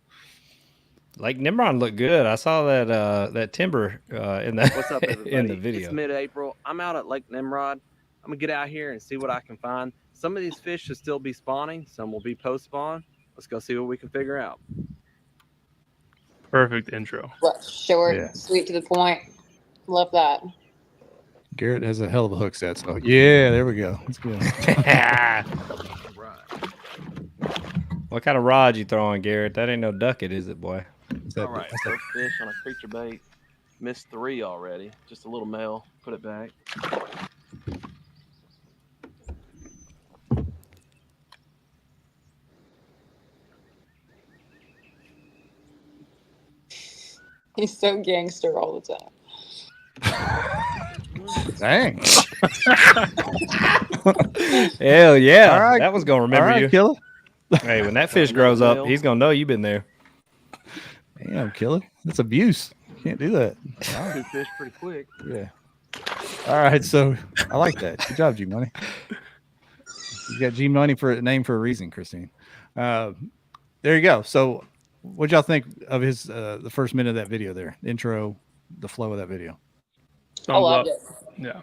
Speaker 2: Like Nimrod looked good. I saw that timber in the
Speaker 10: What's up, everybody?
Speaker 2: in the video.
Speaker 10: It's mid-April. I'm out at Lake Nimrod. I'm gonna get out here and see what I can find. Some of these fish should still be spawning. Some will be post-spawn. Let's go see what we can figure out.
Speaker 3: Perfect intro.
Speaker 4: Short, sweet to the point. Love that.
Speaker 1: Garrett has a hell of a hook set. So yeah, there we go. Let's go.
Speaker 2: What kind of rod you throwing, Garrett? That ain't no ducket, is it, boy?
Speaker 10: All right, first fish on a creature bait. Missed 3 already. Just a little male. Put it back.
Speaker 4: He's so gangster all the time.
Speaker 1: Dang.
Speaker 2: Hell yeah.
Speaker 1: All right.
Speaker 2: That was gonna remember you.
Speaker 1: Killer.
Speaker 2: Hey, when that fish grows up, he's gonna know you've been there.
Speaker 1: Damn, killer. That's abuse. Can't do that.
Speaker 10: Two fish pretty quick.
Speaker 1: Yeah. All right. So I like that. Good job, G Money. You got G Money for a name for a reason, Kristine. There you go. So what y'all think of his the first minute of that video there? The intro, the flow of that video.
Speaker 4: I loved it.
Speaker 3: Yeah.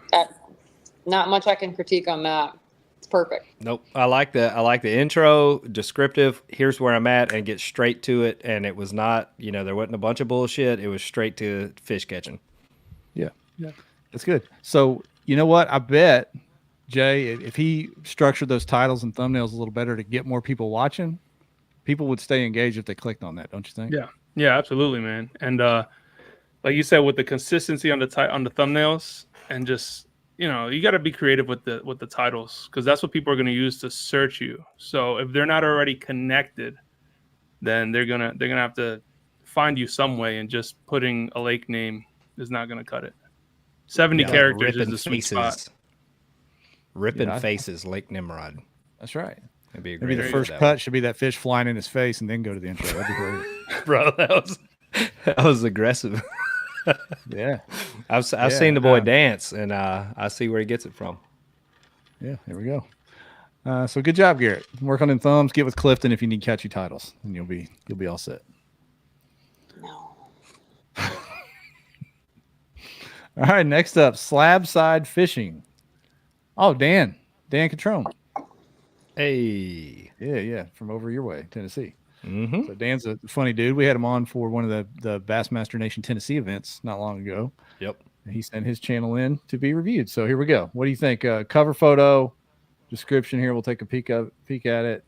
Speaker 4: Not much I can critique on that. It's perfect.
Speaker 2: Nope. I like the intro, descriptive. Here's where I'm at, and get straight to it. And it was not, there wasn't a bunch of bullshit. It was straight to fish catching.
Speaker 1: Yeah. That's good. So you know what? I bet Jay, if he structured those titles and thumbnails a little better to get more people watching, people would stay engaged if they clicked on that, don't you think?
Speaker 3: Yeah, absolutely, man. And like you said, with the consistency on the thumbnails, and just you got to be creative with the titles, because that's what people are going to use to search you. So if they're not already connected, then they're gonna have to find you some way, and just putting a lake name is not going to cut it. 70 characters is the sweet spot.
Speaker 2: Ripping faces, Lake Nimrod.
Speaker 1: That's right.
Speaker 2: That'd be a
Speaker 1: Maybe
Speaker 2: great
Speaker 1: the first cut should be that fish flying in his face, and then go to the intro. That'd be great.
Speaker 2: Bro, that was aggressive.
Speaker 1: Yeah.
Speaker 2: I've seen the boy dance, and I see where he gets it from.
Speaker 1: Yeah, there we go. So good job, Garrett. Work on them thumbs. Get with Clifton if you need catchy titles, and you'll be all set.
Speaker 4: No.
Speaker 1: All right, next up, Slabside Fishing. Oh, Dan Catrone.
Speaker 2: Hey.
Speaker 1: Yeah, from over your way, Tennessee.
Speaker 2: Mm-hmm.
Speaker 1: So Dan's a funny dude. We had him on for one of the Bassmaster Nation Tennessee events not long ago.
Speaker 2: Yep.
Speaker 1: And he sent his channel in to be reviewed. So here we go. What do you think? Cover photo, description here. We'll take a peek at it.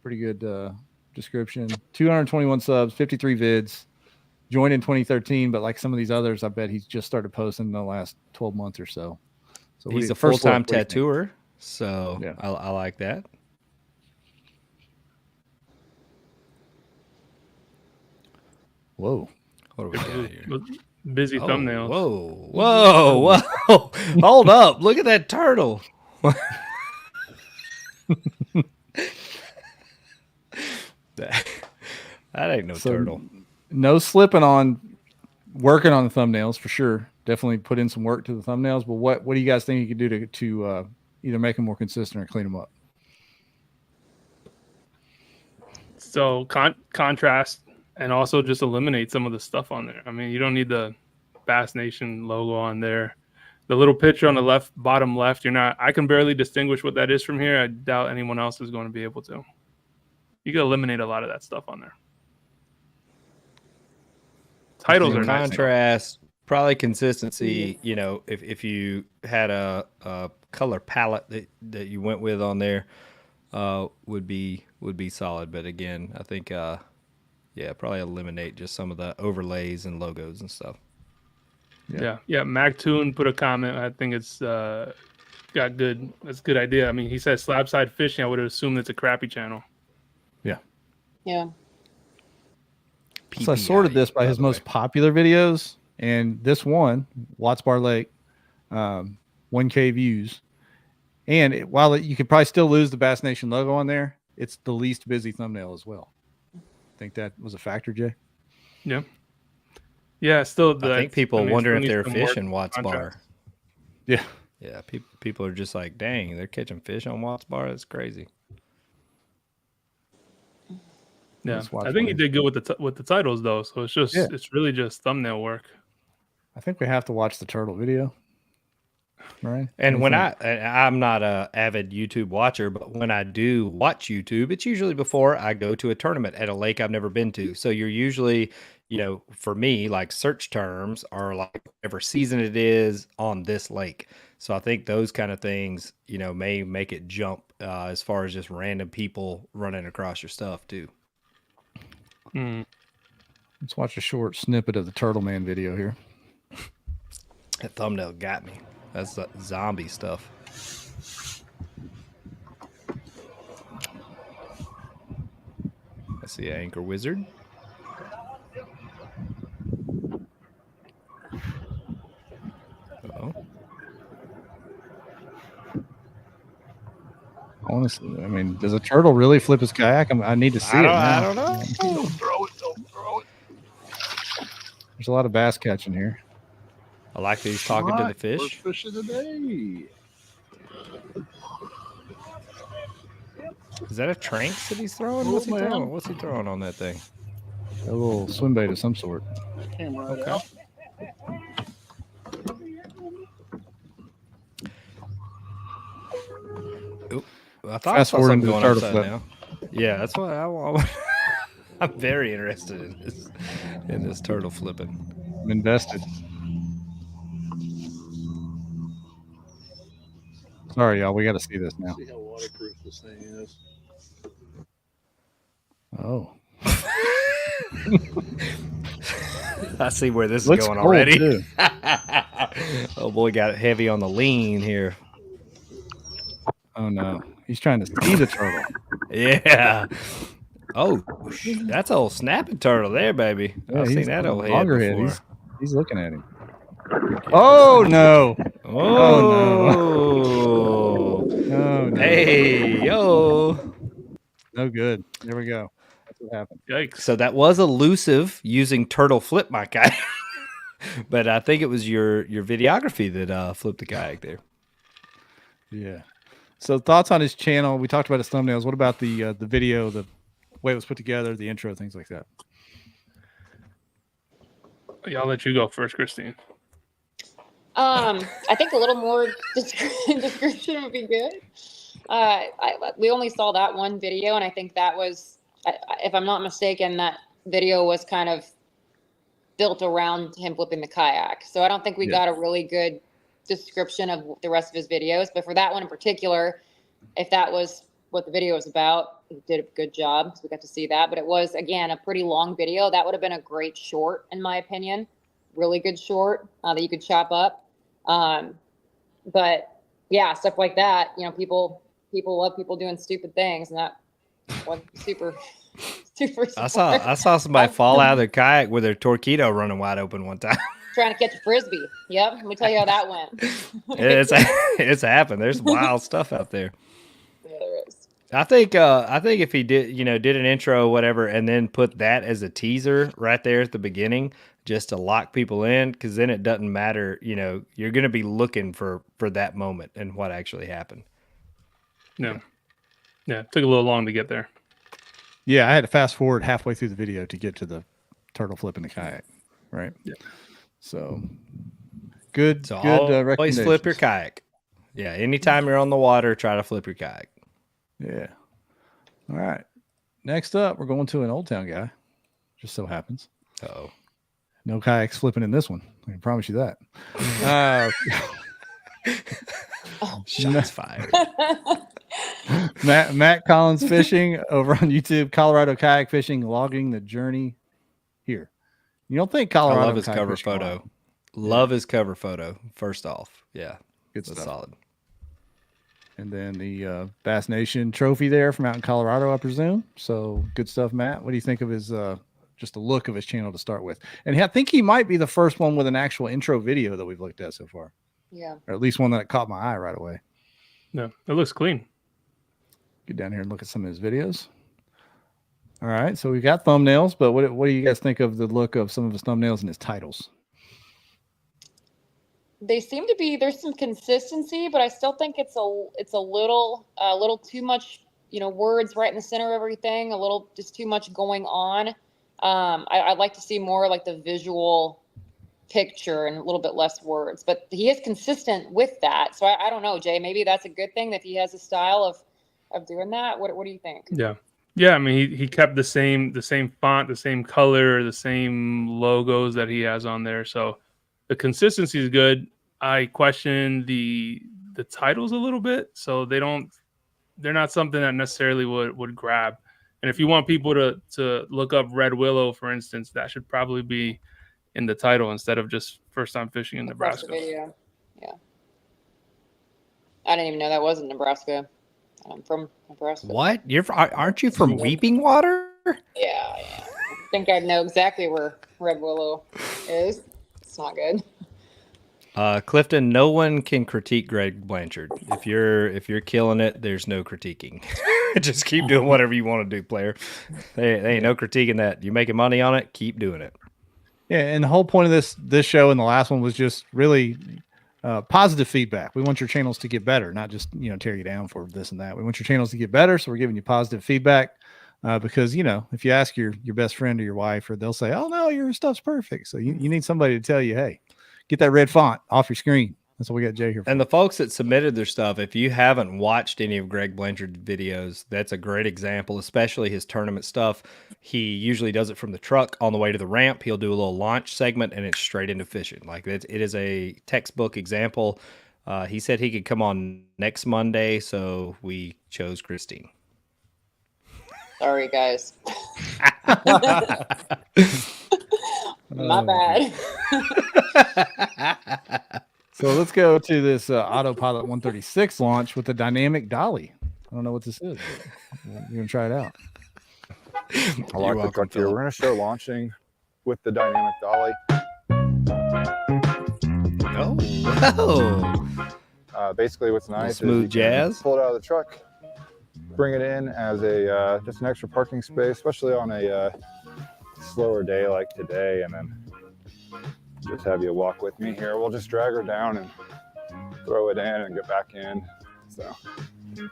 Speaker 1: Pretty good description. 221 subs, 53 vids. Joined in 2013, but like some of these others, I bet he's just started posting in the last 12 months or so. So
Speaker 2: He's a
Speaker 1: first
Speaker 2: full-time
Speaker 1: look, what do you think?
Speaker 2: tattooer, so
Speaker 1: Yeah.
Speaker 2: I like that.
Speaker 1: Whoa.
Speaker 2: What do we got here?
Speaker 3: Busy
Speaker 2: Oh,
Speaker 3: thumbnails.
Speaker 2: whoa. Hold up. Look at that turtle. that ain't no
Speaker 1: So,
Speaker 2: turtle.
Speaker 1: No slipping on working on the thumbnails for sure. Definitely put in some work to the thumbnails. But what do you guys think you could do to either make them more consistent or clean them up?
Speaker 3: So contrast and also just eliminate some of the stuff on there. I mean, you don't need the Bass Nation logo on there. The little picture on the bottom left, I can barely distinguish what that is from here. I doubt anyone else is going to be able to. You can eliminate a lot of that stuff on there. Titles are nice.
Speaker 2: Contrast, probably consistency. You know, if you had a color palette that you went with on there, would be solid. But again, I think probably eliminate just some of the overlays and logos and stuff.
Speaker 3: Yeah. MacToon put a comment. I think it's got good. That's a good idea. I mean, he says Slabside fishing. I would assume it's a crappy channel.
Speaker 4: Yeah.
Speaker 1: So I sorted this by his most popular videos, and this one, Watts Bar Lake, 1K views. And while you could probably still lose the Bass Nation logo on there, it's the least busy thumbnail as well. Think that was a factor, Jay?
Speaker 3: Yeah. Yeah, still.
Speaker 2: I think people wonder if they're fishing Watts Bar.
Speaker 3: contrast.
Speaker 1: Yeah.
Speaker 2: Yeah, people are just like, dang, they're catching fish on Watts Bar. That's crazy.
Speaker 3: Yeah, I think he did good with the titles though. So it's just it's really just thumbnail work.
Speaker 1: I think we have to watch the turtle video. Right.
Speaker 2: And when I'm not a avid YouTube watcher, but when I do watch YouTube, it's usually before I go to a tournament at a lake I've never been to. So you're usually, for me, like search terms are like whatever season it is on this lake. So I think those kind of things, may make it jump as far as just random people running across your stuff too.
Speaker 1: Let's watch a short snippet of the Turtle Man video here.
Speaker 2: That thumbnail got me. That's zombie stuff. I see an anchor wizard. Uh-oh.
Speaker 1: Honestly, I mean, does a turtle really flip his kayak? I need to see it now.
Speaker 2: I don't know.
Speaker 5: Don't throw it.
Speaker 1: There's a lot of bass catching here.
Speaker 2: I like that he's talking to the fish.
Speaker 5: First fish of the day.
Speaker 2: Is that a tranks that he's throwing? What's he throwing? What's he throwing on that thing?
Speaker 1: A little swim bait of some sort.
Speaker 5: Camera
Speaker 2: Okay.
Speaker 5: out.
Speaker 2: Oop. I thought
Speaker 1: Fast
Speaker 2: I saw
Speaker 1: forward
Speaker 2: something
Speaker 1: into the
Speaker 2: going
Speaker 1: turtle
Speaker 2: upside
Speaker 1: flip.
Speaker 2: now. Yeah, that's what I'm very interested in this turtle flipping.
Speaker 1: I'm invested. Sorry, y'all. We got to see this now.
Speaker 5: See how waterproof this thing is.
Speaker 1: Oh,
Speaker 2: I see where this is
Speaker 1: looks
Speaker 2: going
Speaker 1: cold,
Speaker 2: already.
Speaker 1: too.
Speaker 2: Oh boy, got it heavy on the lean here.
Speaker 1: Oh no, he's trying to see the turtle.
Speaker 2: Yeah. Oh, that's old snapping turtle there, baby.
Speaker 1: Yeah,
Speaker 2: I've seen
Speaker 1: he's
Speaker 2: that old head
Speaker 1: loggerhead.
Speaker 2: before.
Speaker 1: He's looking at him. Oh no!
Speaker 2: Oh,
Speaker 1: No, no.
Speaker 2: Hey, yo.
Speaker 1: No good. There we go. That's what happened.
Speaker 3: Yikes!
Speaker 2: So that was elusive using turtle flip my kayak. But I think it was your videography that flipped the kayak there.
Speaker 1: Yeah. So thoughts on his channel? We talked about his thumbnails. What about the video, the way it was put together, the intro, things like that?
Speaker 3: Yeah, I'll let you go first, Kristine.
Speaker 4: I think a little more description would be good. We only saw that one video, and I think that was, if I'm not mistaken, that video was kind of built around him flipping the kayak. So I don't think we got a really good description of the rest of his videos. But for that one in particular, if that was what the video was about, he did a good job. So we got to see that. But it was, again, a pretty long video. That would have been a great short, in my opinion. Really good short that you could chop up. But yeah, stuff like that, you know, people love people doing stupid things, and that was super
Speaker 2: I saw somebody fall out of their kayak with their torpedo running wide open one time.
Speaker 4: trying to catch a frisbee. Yep, let me tell you how that went.
Speaker 2: It's happened. There's wild stuff out there.
Speaker 4: Yeah, there is.
Speaker 2: I think if he did an intro or whatever, and then put that as a teaser right there at the beginning, just to lock people in, because then it doesn't matter. You know, you're going to be looking for that moment and what actually happened.
Speaker 3: Yeah, it took a little long to get there.
Speaker 1: Yeah, I had to fast forward halfway through the video to get to the turtle flip in the kayak. Right.
Speaker 3: Yeah.
Speaker 1: So good.
Speaker 2: So
Speaker 1: good.
Speaker 2: always flip your kayak. Yeah. Anytime you're on the water, try to flip your kayak.
Speaker 1: Yeah. All right. Next up, we're going to an Old Town guy. Just so happens.
Speaker 2: Oh.
Speaker 1: No kayaks flipping in this one. I can promise you that.
Speaker 2: Shots fired.
Speaker 1: Matt Collins Fishing over on YouTube. Colorado kayak fishing, logging the journey here. You don't think Colorado?
Speaker 2: I love his cover photo. Love his cover photo. First off, yeah,
Speaker 1: good
Speaker 2: that's
Speaker 1: stuff.
Speaker 2: solid.
Speaker 1: And then the Bass Nation trophy there from out in Colorado, I presume. So good stuff, Matt. What do you think of his just the look of his channel to start with? And I think he might be the first one with an actual intro video that we've looked at so far.
Speaker 4: Yeah.
Speaker 1: Or at least one that caught my eye right away.
Speaker 3: No, it looks clean.
Speaker 1: Get down here and look at some of his videos. All right, so we got thumbnails, but what do you guys think of the look of some of his thumbnails and his titles?
Speaker 4: They seem to be, there's some consistency, but I still think it's a little too much, you know, words right in the center of everything, just too much going on. I'd like to see more like the visual picture and a little bit less words, but he is consistent with that. So I don't know, Jay, maybe that's a good thing that he has a style of doing that. What do you think?
Speaker 3: Yeah. I mean, he kept the same font, the same color, the same logos that he has on there. So the consistency is good. I question the titles a little bit. So they're not something that necessarily would grab. And if you want people to look up Red Willow, for instance, that should probably be in the title instead of just first time fishing in Nebraska.
Speaker 4: Video. Yeah. I didn't even know that was in Nebraska. I'm from Nebraska.
Speaker 2: What? Aren't you from Weeping Water?
Speaker 4: Yeah. I think I know exactly where Red Willow is. It's not good.
Speaker 2: Clifton, no one can critique Greg Blanchard. If you're killing it, there's no critiquing. Just keep doing whatever you want to do, player. There ain't no critiquing that. You making money on it, keep doing it.
Speaker 1: Yeah, and the whole point of this show and the last one was just really positive feedback. We want your channels to get better, not just tear you down for this and that. We want your channels to get better, so we're giving you positive feedback because if you ask your best friend or your wife, or they'll say, "Oh no, your stuff's perfect." So you need somebody to tell you, "Hey, get that red font off your screen." That's what we got Jay here for.
Speaker 2: And the folks that submitted their stuff, if you haven't watched any of Greg Blanchard's videos, that's a great example, especially his tournament stuff. He usually does it from the truck on the way to the ramp. He'll do a little launch segment, and it's straight into fishing. Like it is a textbook example. He said he could come on next Monday, so we chose Kristine.
Speaker 4: Sorry, guys. My bad.
Speaker 1: So let's go to this Autopilot 136 launch with the dynamic dolly. I don't know what this is, but you're going to try it out.
Speaker 11: I like the truck here. We're going to show launching with the dynamic dolly.
Speaker 2: Oh,
Speaker 11: basically what's nice
Speaker 2: smooth
Speaker 11: is you
Speaker 2: jazz.
Speaker 11: Pull it out of the truck, bring it in as a just an extra parking space, especially on a slower day like today, and then just have you walk with me here. We'll just drag her down and throw it in and get back in. So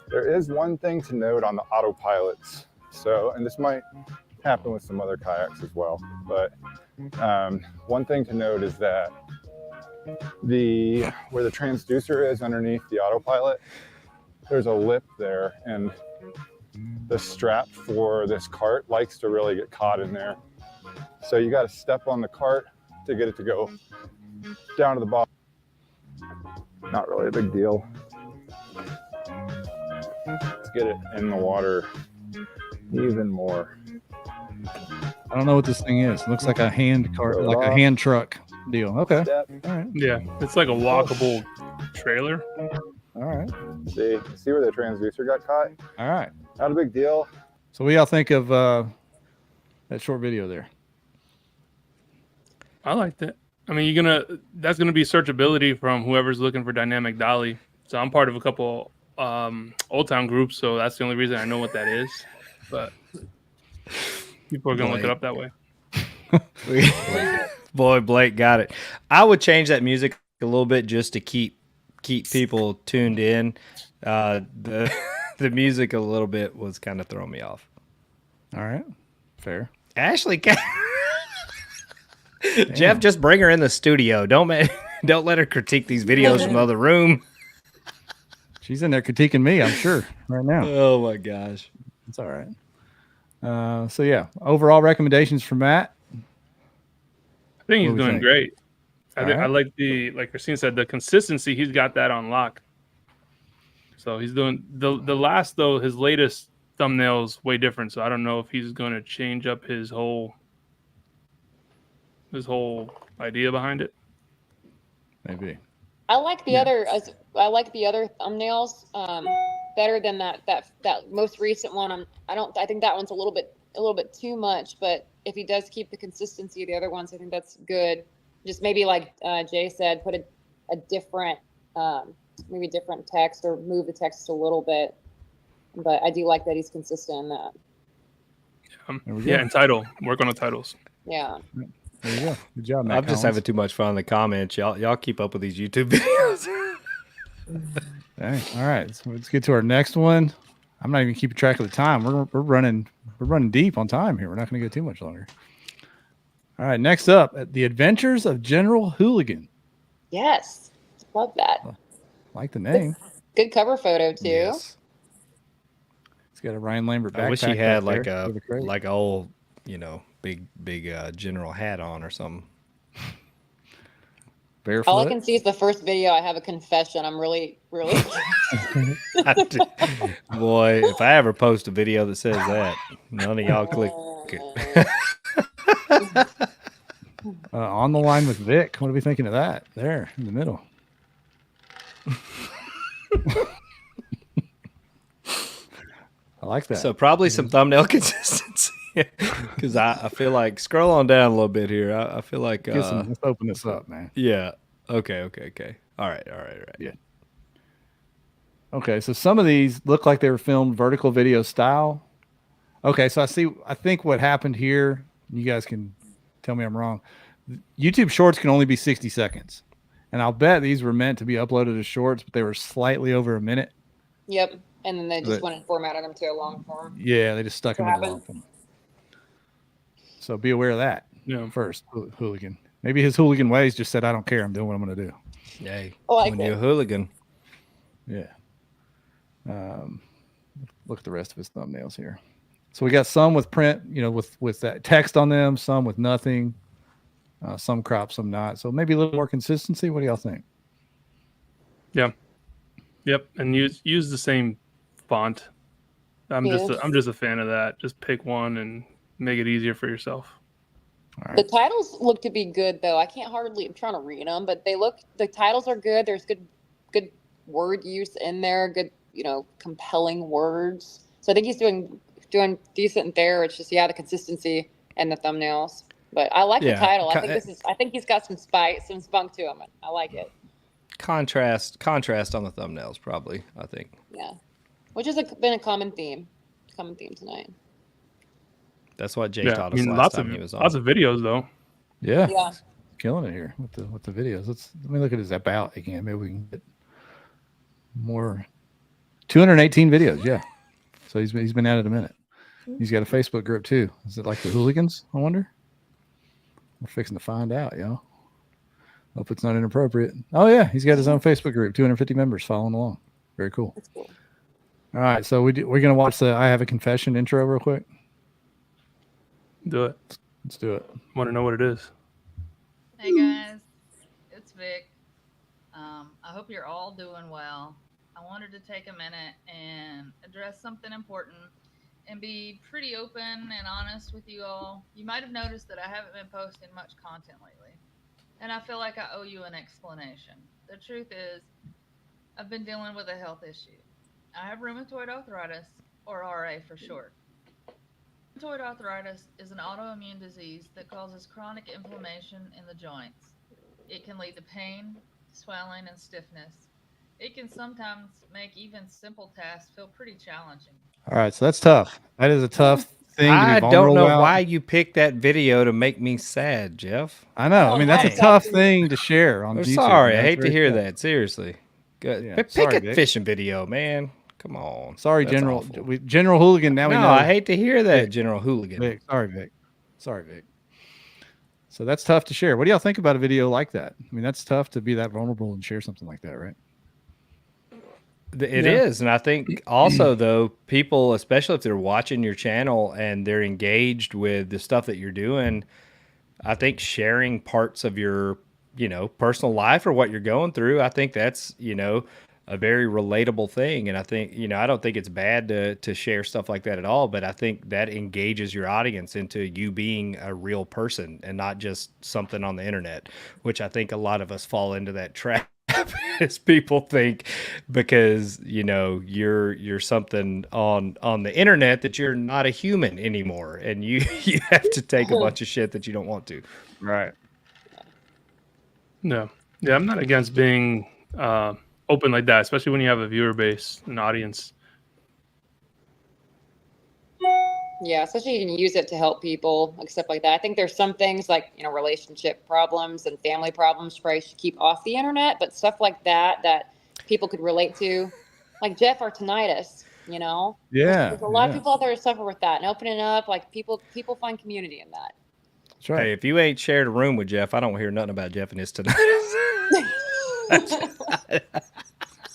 Speaker 11: there is one thing to note on the autopilots. So, and this might happen with some other kayaks as well, but one thing to note is that where the transducer is underneath the autopilot, there's a lip there, and the strap for this cart likes to really get caught in there. So you got to step on the cart to get it to go down to the bottom. Not really a big deal. Let's get it in the water even more.
Speaker 1: I don't know what this thing is. It looks like a hand cart, like a hand truck deal. Okay.
Speaker 11: Step.
Speaker 1: All right.
Speaker 3: Yeah, it's like a walkable trailer.
Speaker 1: All right.
Speaker 11: See where the transducer got caught?
Speaker 1: All right.
Speaker 11: Not a big deal.
Speaker 1: So what do y'all think of that short video there?
Speaker 3: I liked it. I mean, that's gonna be searchability from whoever's looking for dynamic dolly. So I'm part of a couple Old Town groups, so that's the only reason I know what that is. But people are gonna look it up that way.
Speaker 2: Boy, Blake got it. I would change that music a little bit just to keep people tuned in. The music a little bit was kind of throwing me off.
Speaker 1: All right. Fair.
Speaker 2: Ashley, Jeff, just bring her in the studio. Don't let her critique these videos from the other room.
Speaker 1: She's in there critiquing me, I'm sure, right now.
Speaker 2: Oh my gosh.
Speaker 1: It's all right. So yeah, overall recommendations for Matt.
Speaker 3: I think he's doing great. I like like Kristine said, the consistency. He's got that on lock. So he's doing the last though. His latest thumbnail's way different. So I don't know if he's going to change up his whole idea behind it.
Speaker 1: Maybe.
Speaker 4: I like the other thumbnails better than that most recent one. I think that one's a little bit too much, but if he does keep the consistency of the other ones, I think that's good. Just maybe like Jay said, put a different maybe different text or move the text a little bit. But I do like that he's consistent in that.
Speaker 3: Yeah, and title. Work on the titles.
Speaker 4: Yeah.
Speaker 1: There you go. Good job, Matt.
Speaker 2: I'm just having too much fun in the comments. Y'all keep up with these YouTube videos.
Speaker 1: Dang. All right. So let's get to our next one. I'm not even keeping track of the time. We're running deep on time here. We're not going to go too much longer. All right. Next up, The Adventures of General Hooligan.
Speaker 4: Yes. Love that.
Speaker 1: Like the name.
Speaker 4: Good cover photo too.
Speaker 2: Yes.
Speaker 1: It's got a Ryan Lambert backpack.
Speaker 2: I wish he had
Speaker 1: like a
Speaker 2: old, big general hat on or something.
Speaker 1: Barefoot.
Speaker 4: All I can see is the first video. I have a confession. I'm really, really.
Speaker 2: Boy, if I ever post a video that says that, none of y'all click it.
Speaker 1: On the line with Vic. What are we thinking of that? There in the middle. I like that.
Speaker 2: So probably some thumbnail consistency because I feel like scroll on down a little bit here. I feel like
Speaker 1: let's open this up, man.
Speaker 2: Yeah. Okay. All right.
Speaker 1: Yeah. Okay, so some of these look like they were filmed vertical video style. Okay, so I think what happened here, you guys can tell me I'm wrong. YouTube Shorts can only be 60 seconds. And I'll bet these were meant to be uploaded as shorts, but they were slightly over a minute.
Speaker 4: Yep. And then they just went and formatted them to a long form.
Speaker 1: Yeah, they just stuck them in a long form. So be aware of that first, Hooligan. Maybe his hooligan ways just said, I don't care. I'm doing what I'm going to do.
Speaker 2: Yay.
Speaker 4: Like
Speaker 2: when you're a hooligan.
Speaker 1: Yeah. Look at the rest of his thumbnails here. So we got some with print, with that text on them, some with nothing, some crop, some not. So maybe a little more consistency. What do y'all think?
Speaker 3: Yeah. Yep. And use the same font. I'm just a fan of that. Just pick one and make it easier for yourself.
Speaker 1: All right.
Speaker 4: The titles look to be good though. I'm trying to read them, but the titles are good. There's good word use in there, good, compelling words. So I think he's doing decent there. It's just the consistency and the thumbnails. But I like the title. I think he's got some spunk to him. I like it.
Speaker 2: Contrast on the thumbnails, probably, I think.
Speaker 4: Yeah. Which has been a common theme tonight.
Speaker 2: That's what Jay taught us last
Speaker 3: lots
Speaker 2: time
Speaker 3: of,
Speaker 2: he was on.
Speaker 3: Lots of videos though.
Speaker 1: Yeah. Killing it here with the videos. Let me look at his about again. Maybe we can get more. 218 videos. Yeah. So he's been at it a minute. He's got a Facebook group too. Is it like the Hooligans? I wonder. We're fixing to find out, y'all. Hope it's not inappropriate. Oh yeah, he's got his own Facebook group. 250 members following along. Very cool. That's cool. All right, so we're gonna watch the I Have a Confession intro real quick.
Speaker 3: Do it.
Speaker 1: Let's do it.
Speaker 3: Want to know what it is?
Speaker 12: Hey guys, it's Vic. I hope you're all doing well. I wanted to take a minute and address something important and be pretty open and honest with you all. You might have noticed that I haven't been posting much content lately, and I feel like I owe you an explanation. The truth is, I've been dealing with a health issue. I have rheumatoid arthritis, or RA for short. Rheumatoid arthritis is an autoimmune disease that causes chronic inflammation in the joints. It can lead to pain, swelling, and stiffness. It can sometimes make even simple tasks feel pretty challenging.
Speaker 1: All right, so that's tough. That is a tough thing to be
Speaker 2: I
Speaker 1: vulnerable
Speaker 2: don't know
Speaker 1: about.
Speaker 2: why you picked that video to make me sad, Jeff.
Speaker 1: I know. I mean, that's a
Speaker 2: Dang.
Speaker 1: tough thing to share on
Speaker 2: I'm
Speaker 1: YouTube.
Speaker 2: sorry.
Speaker 1: man.
Speaker 2: I
Speaker 1: That's
Speaker 2: hate to
Speaker 1: very
Speaker 2: hear
Speaker 1: tough.
Speaker 2: that. Seriously. Good.
Speaker 1: Yeah,
Speaker 2: Pick
Speaker 1: sorry,
Speaker 2: a
Speaker 1: Vic.
Speaker 2: fishing video, man. Come on.
Speaker 1: Sorry,
Speaker 2: That's
Speaker 1: General.
Speaker 2: awful.
Speaker 1: General Hooligan. Now we
Speaker 2: No,
Speaker 1: know.
Speaker 2: I hate to hear that,
Speaker 1: Vic.
Speaker 2: General Hooligan.
Speaker 1: Vic. Sorry, Vic. Sorry, Vic. So that's tough to share. What do y'all think about a video like that? I mean, that's tough to be that vulnerable and share something like that, right?
Speaker 2: It is, and I think also though people, especially if they're watching your channel and they're engaged with the stuff that you're doing, I think sharing parts of your, personal life or what you're going through, I think that's, a very relatable thing. And I think, I don't think it's bad to share stuff like that at all, but I think that engages your audience into you being a real person and not just something on the internet, which I think a lot of us fall into that trap. As people think because you're something on the internet that you're not a human anymore and you have to take a bunch of shit that you don't want to.
Speaker 1: Right.
Speaker 3: No. Yeah, I'm not against being open like that, especially when you have a viewer base, an audience.
Speaker 4: Yeah, especially you can use it to help people, like stuff like that. I think there's some things like, relationship problems and family problems you probably should keep off the internet, but stuff like that people could relate to, like Jeff or tinnitus,
Speaker 1: Yeah.
Speaker 4: There's a lot of people out there that suffer with that, and opening up, like people find community in that.
Speaker 1: That's right.
Speaker 2: Hey, if you ain't shared a room with Jeff, I don't hear nothing about Jeff and his tonight.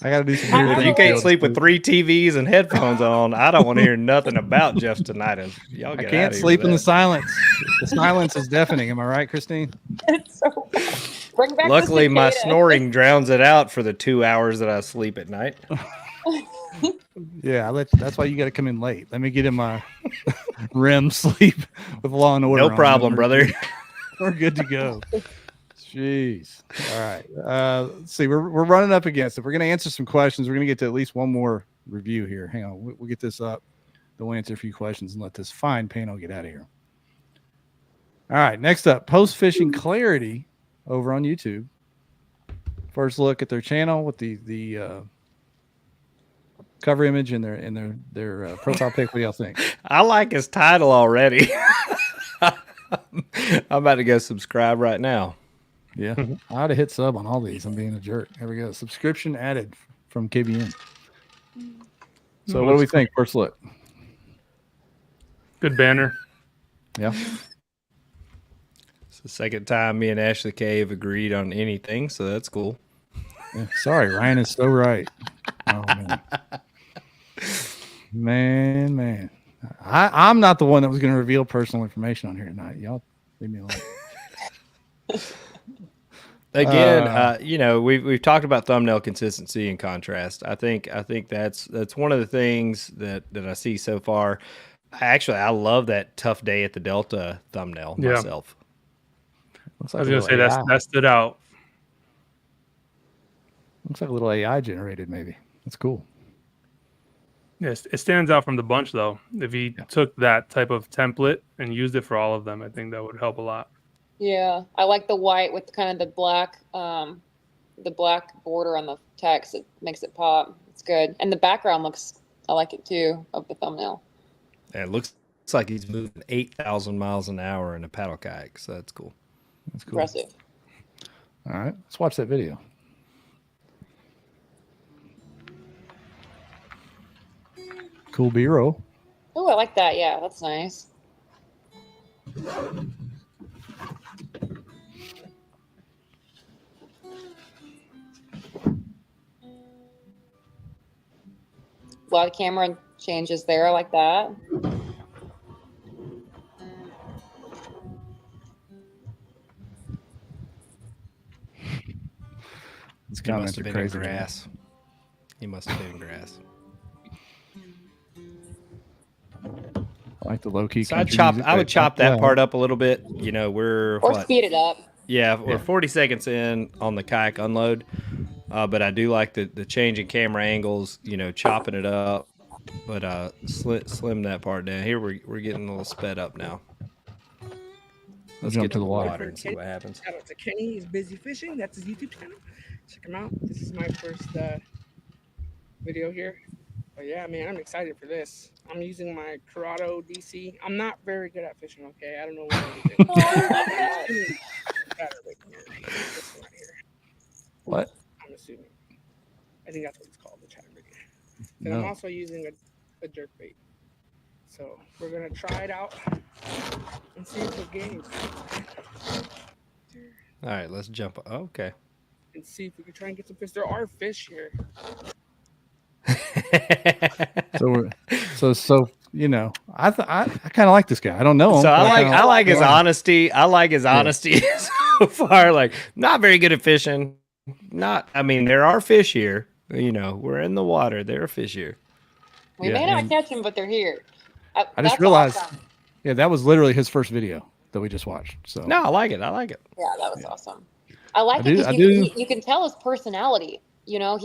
Speaker 1: I got to do some.
Speaker 2: If you can't sleep with 3 TVs and headphones on, I don't want to hear nothing about Jeff's tinnitus. Y'all
Speaker 1: I
Speaker 2: get
Speaker 1: can't
Speaker 2: outta here
Speaker 1: sleep
Speaker 2: with
Speaker 1: in the
Speaker 2: that.
Speaker 1: silence. The silence is deafening. Am I right, Christine?
Speaker 4: It's so bad. Bring back the
Speaker 2: Luckily, my
Speaker 4: cicada.
Speaker 2: snoring drowns it out for the 2 hours that I sleep at night.
Speaker 1: Yeah, that's why you got to come in late. Let me get in my REM sleep with Law and Order.
Speaker 2: No problem, brother.
Speaker 1: We're good to go. Jeez. All right. Let's see. We're running up against it. We're going to answer some questions. We're going to get to at least one more review here. Hang on. We'll get this up. Then we'll answer a few questions and let this fine panel get out of here. All right. Next up, Post Fishing Clarity over on YouTube. First look at their channel with the cover image and their profile pic. What do y'all think?
Speaker 2: I like his title already. I'm about to go subscribe right now.
Speaker 1: Yeah, I ought to hit sub on all these. I'm being a jerk. There we go. Subscription added from KBN. So what do we think? First look.
Speaker 3: Good banner.
Speaker 1: Yeah.
Speaker 2: It's the second time me and Ashley K have agreed on anything, so that's cool.
Speaker 1: Yeah. Sorry, Ryan is so right. Oh man. I'm not the one that was going to reveal personal information on here tonight. Y'all leave me alone.
Speaker 2: Again, we've talked about thumbnail consistency and contrast. I think that's one of the things that I see so far. I love that Tough Day at the Delta thumbnail myself.
Speaker 1: Looks
Speaker 3: I
Speaker 1: like
Speaker 3: was gonna say that stood out.
Speaker 1: Looks like a little AI generated, maybe. That's cool.
Speaker 3: Yes, it stands out from the bunch though. If he took that type of template and used it for all of them, I think that would help a lot.
Speaker 4: Yeah, I like the white with kind of the black border on the text. It makes it pop. It's good, and the background I like it too of the thumbnail.
Speaker 2: And it looks like he's moving 8,000 miles an hour in a paddle kayak, so that's cool.
Speaker 1: That's cool.
Speaker 4: Impressive.
Speaker 1: All right, let's watch that video. Cool B-roll.
Speaker 4: Oh, I like that. Yeah, that's nice. A lot of camera changes there. I like that.
Speaker 1: These
Speaker 2: He must
Speaker 1: comments
Speaker 2: have
Speaker 1: are
Speaker 2: been in
Speaker 1: crazy.
Speaker 2: grass. He must have been in grass.
Speaker 1: I like the low key.
Speaker 2: So I would chop that part up a little bit. We're
Speaker 4: Or speed it up.
Speaker 2: Yeah, we're 40 seconds in on the kayak unload. But I do like the changing camera angles, you know, chopping it up, but slim that part down. Here we're getting a little sped up now. Let's
Speaker 1: jump
Speaker 2: get
Speaker 1: to
Speaker 2: to
Speaker 1: the
Speaker 2: the
Speaker 1: water.
Speaker 2: water and see what happens.
Speaker 13: Shout out to Kenny. He's busy fishing. That's his YouTube channel. Check him out. This is my first video here. But yeah, man, I'm excited for this. I'm using my Corrado DC. I'm not very good at fishing, okay? I don't know what I'm doing. This one right here.
Speaker 1: What?
Speaker 13: I'm assuming. I think that's what it's called, the chatterbait. And
Speaker 1: No.
Speaker 13: I'm also using a jerk bait. So we're gonna try it out and see if we're game.
Speaker 2: All right, let's jump. Oh, okay.
Speaker 13: And see if we can try and get some fish. There are fish here.
Speaker 1: So you know, I kind of like this guy. I don't know him.
Speaker 2: So
Speaker 1: but
Speaker 2: I like his
Speaker 1: yeah.
Speaker 2: honesty. I like his honesty so far. Like, not very good at fishing. I mean, there are fish here. You know, we're in the water. There are fish here.
Speaker 4: We may not catch them, but they're here.
Speaker 1: I just
Speaker 4: That's
Speaker 1: realized,
Speaker 4: awesome.
Speaker 1: yeah, that was literally his first video that we just watched. So
Speaker 2: no, I like it. I like it.
Speaker 4: Yeah, that was awesome. I like
Speaker 1: I
Speaker 4: it
Speaker 1: do-
Speaker 4: because
Speaker 1: I
Speaker 4: you,
Speaker 1: do.
Speaker 4: you can tell his personality. You know,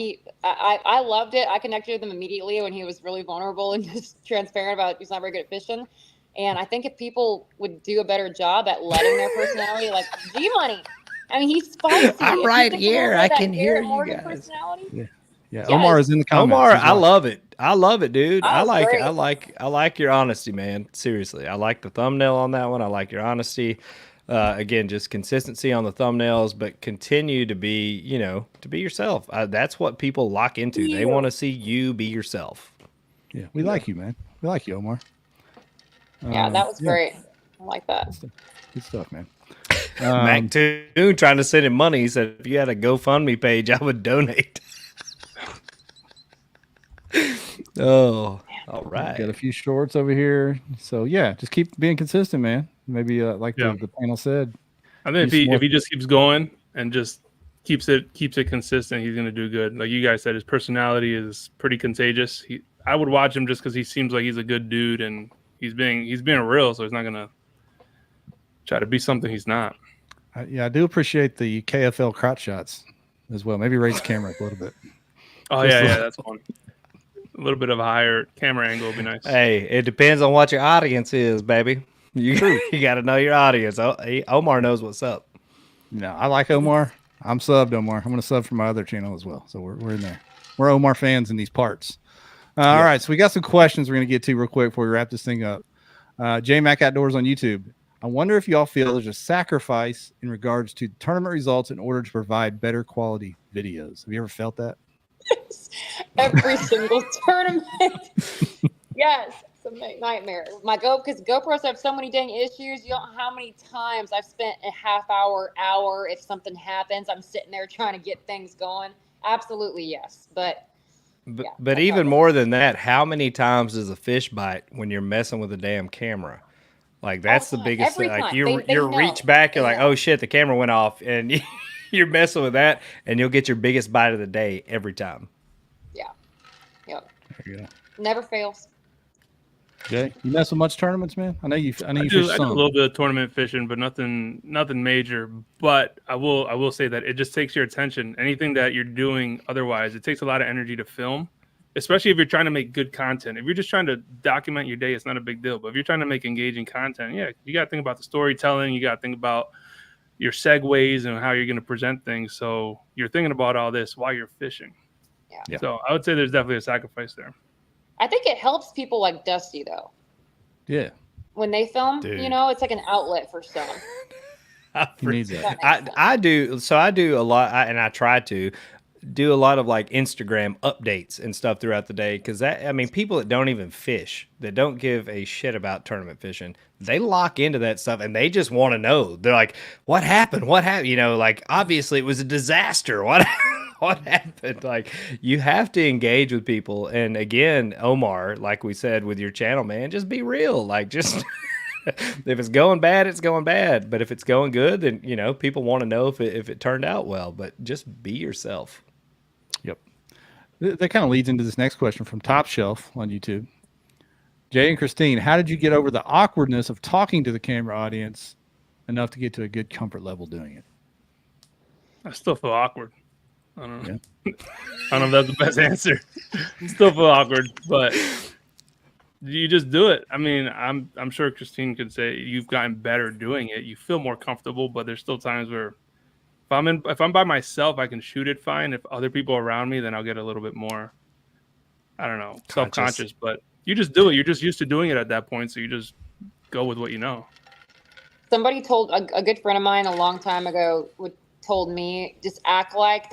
Speaker 4: I loved it. I connected with him immediately when he was really vulnerable and just transparent about he's not very good at fishing. And I think if people would do a better job at letting their personality, like G-Money, I mean, he's spicy.
Speaker 2: I'm
Speaker 4: If you
Speaker 2: right
Speaker 4: think
Speaker 2: here.
Speaker 4: about
Speaker 2: I
Speaker 4: that
Speaker 2: can hear
Speaker 4: Garrett
Speaker 2: you
Speaker 4: Morgan
Speaker 2: guys.
Speaker 4: personality,
Speaker 1: Yeah,
Speaker 4: Yeah,
Speaker 1: Omar is in the comments.
Speaker 2: Omar,
Speaker 1: He's
Speaker 2: I
Speaker 1: like,
Speaker 2: love it. I love it, dude.
Speaker 4: Oh,
Speaker 2: I like
Speaker 4: great.
Speaker 2: I like your honesty, man. Seriously. I like the thumbnail on that one. I like your honesty. Again, just consistency on the thumbnails, but continue to be, you know, to be yourself. That's what people lock into. They want to see you be yourself.
Speaker 1: Yeah, we like you, man. We like you, Omar.
Speaker 4: Yeah, that was great. I like that.
Speaker 1: Good stuff, man.
Speaker 2: Mac Toon trying to send him money. He said, if you had a GoFundMe page, I would donate. Oh, all right.
Speaker 1: Got a few shorts over here. So yeah, just keep being consistent, man. Maybe like the panel said.
Speaker 3: I think if he just keeps going and just keeps it consistent, he's gonna do good. Like you guys said, his personality is pretty contagious. I would watch him just because he seems like he's a good dude and he's being real, so he's not gonna try to be something he's not.
Speaker 1: Yeah, I do appreciate the KFL crotch shots as well. Maybe raise the camera up a little bit.
Speaker 3: Oh yeah, that's fun. A little bit of a higher camera angle would be nice.
Speaker 2: Hey, it depends on what your audience is, baby. You got to know your audience. Omar knows what's up.
Speaker 1: No, I like Omar. I'm subbed Omar. I'm going to sub for my other channel as well. So we're in there. We're Omar fans in these parts. All right, so we got some questions we're going to get to real quick before we wrap this thing up. J-Mac Outdoors on YouTube. I wonder if y'all feel there's a sacrifice in regards to tournament results in order to provide better quality videos. Have you ever felt that?
Speaker 4: Every single tournament. Yes, it's a nightmare. Because GoPros have so many dang issues. You don't know how many times I've spent a half hour. If something happens, I'm sitting there trying to get things going. Absolutely, yes. But
Speaker 2: even more than that, how many times does a fish bite when you're messing with a damn camera? Like that's the biggest thing. Like you reach back, you're like, oh shit, the camera went off, and you're messing with that, and you'll get your biggest bite of the day every time.
Speaker 4: Yeah. Yep.
Speaker 1: There you go.
Speaker 4: Never fails.
Speaker 1: Jay, you mess with much tournaments, man? I know you
Speaker 3: I
Speaker 1: fish
Speaker 3: do
Speaker 1: some.
Speaker 3: a little bit of tournament fishing, but nothing major. But I will say that it just takes your attention. Anything that you're doing otherwise, it takes a lot of energy to film, especially if you're trying to make good content. If you're just trying to document your day, it's not a big deal. But if you're trying to make engaging content, yeah, you got to think about the storytelling. You got to think about your segues and how you're going to present things. So you're thinking about all this while you're fishing.
Speaker 4: Yeah.
Speaker 3: So I would say there's definitely a sacrifice there.
Speaker 4: I think it helps people like Dusty, though.
Speaker 1: Yeah.
Speaker 4: When they film, you know, it's like an outlet for some.
Speaker 1: He needs that.
Speaker 2: I do. So I do a lot, and I try to do a lot of like Instagram updates and stuff throughout the day. Cause people that don't even fish, that don't give a shit about tournament fishing, they lock into that stuff and they just want to know. They're like, what happened? What happened? You know, like obviously it was a disaster. What happened? Like you have to engage with people. And again, Omar, like we said with your channel, man, just be real. Like just if it's going bad, it's going bad. But if it's going good, then you know people want to know if it turned out well. But just be yourself.
Speaker 1: Yep. That kind of leads into this next question from Top Shelf on YouTube. Jay and Kristine, how did you get over the awkwardness of talking to the camera audience enough to get to a good comfort level doing it?
Speaker 3: I still feel awkward. I don't know. Yeah. I don't know if that's the best answer. Still feel awkward, but you just do it. I mean, I'm sure Kristine could say you've gotten better doing it. You feel more comfortable, but there's still times where if I'm by myself, I can shoot it fine. If other people are around me, then I'll get a little bit more, I don't know, self-conscious. But you just do it. You're just used to doing it at that point, so you just go with what you know.
Speaker 4: Somebody told a good friend of mine a long time ago told me, just act like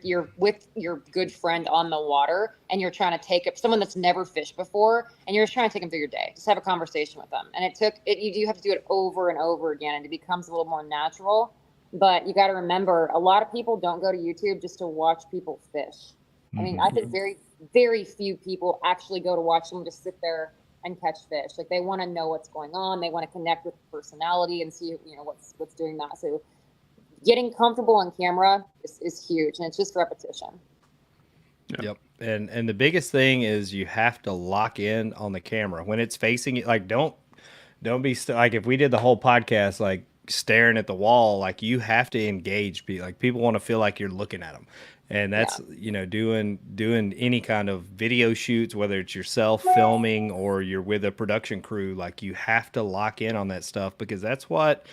Speaker 4: you're with your good friend on the water and you're trying to take up someone that's never fished before and you're just trying to take them through your day. Just have a conversation with them. And you do have to do it over and over again, and it becomes a little more natural. But you got to remember, a lot of people don't go to YouTube just to watch people fish. I mean, I think very, very few people actually go to watch them just sit there and catch fish. Like, they want to know what's going on. They want to connect with the personality and see, what's doing that. So getting comfortable on camera is huge, and it's just repetition.
Speaker 2: Yep. And the biggest thing is you have to lock in on the camera when it's facing it. Like, don't be like, if we did the whole podcast, like staring at the wall, like, you have to engage. People want to feel like you're looking at them. And that's, doing any kind of video shoots, whether it's yourself filming or you're with a production crew, like, you have to lock in on that stuff, because that's what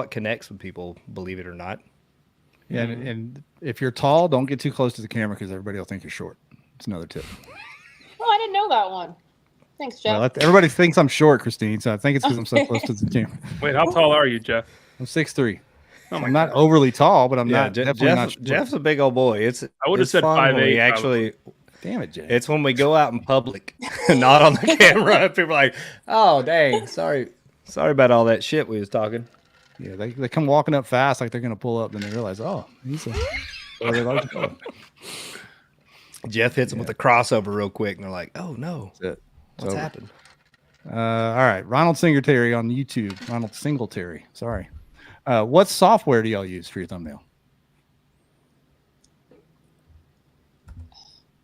Speaker 2: connects with people, believe it or not.
Speaker 1: Yeah. And if you're tall, don't get too close to the camera, because everybody will think you're short. It's another tip.
Speaker 4: Oh, I didn't know that one. Thanks, Jeff.
Speaker 1: Well, everybody thinks I'm short, Kristine, so I think it's because I'm so close to the camera.
Speaker 3: Wait, how tall are you, Jeff?
Speaker 1: I'm 6'3".
Speaker 3: Oh my
Speaker 1: I'm not overly tall, but I'm definitely not short.
Speaker 2: Jeff's a big old boy.
Speaker 3: I would have said 5'8".
Speaker 2: Actually,
Speaker 1: damn it, Jay.
Speaker 2: It's when we go out in public, not on the camera. People are like, "Oh, dang, sorry about all that shit we was talking."
Speaker 1: Yeah, they come walking up fast like they're gonna pull up, then they realize, oh, he's a very large fellow.
Speaker 2: Jeff hits them with a crossover real quick, and they're like, "Oh no,
Speaker 1: that's it.
Speaker 2: What's happened?"
Speaker 1: All right, Ronald Singletary on YouTube. Ronald Singletary. Sorry. What software do y'all use for your thumbnail?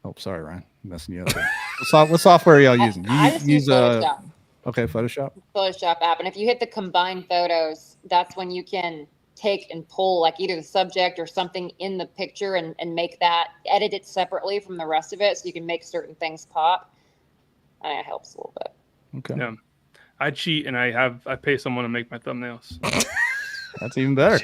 Speaker 1: Oh, sorry, Ryan. I'm messing you up there. What software are y'all using?
Speaker 4: I just use Photoshop.
Speaker 1: Okay, Photoshop.
Speaker 4: Photoshop app. And if you hit the combine photos, that's when you can take and pull like either the subject or something in the picture and make that, edit it separately from the rest of it, so you can make certain things pop. And it helps a little bit.
Speaker 1: Okay.
Speaker 3: Yeah. I cheat and I pay someone to make my thumbnails.
Speaker 1: That's even better.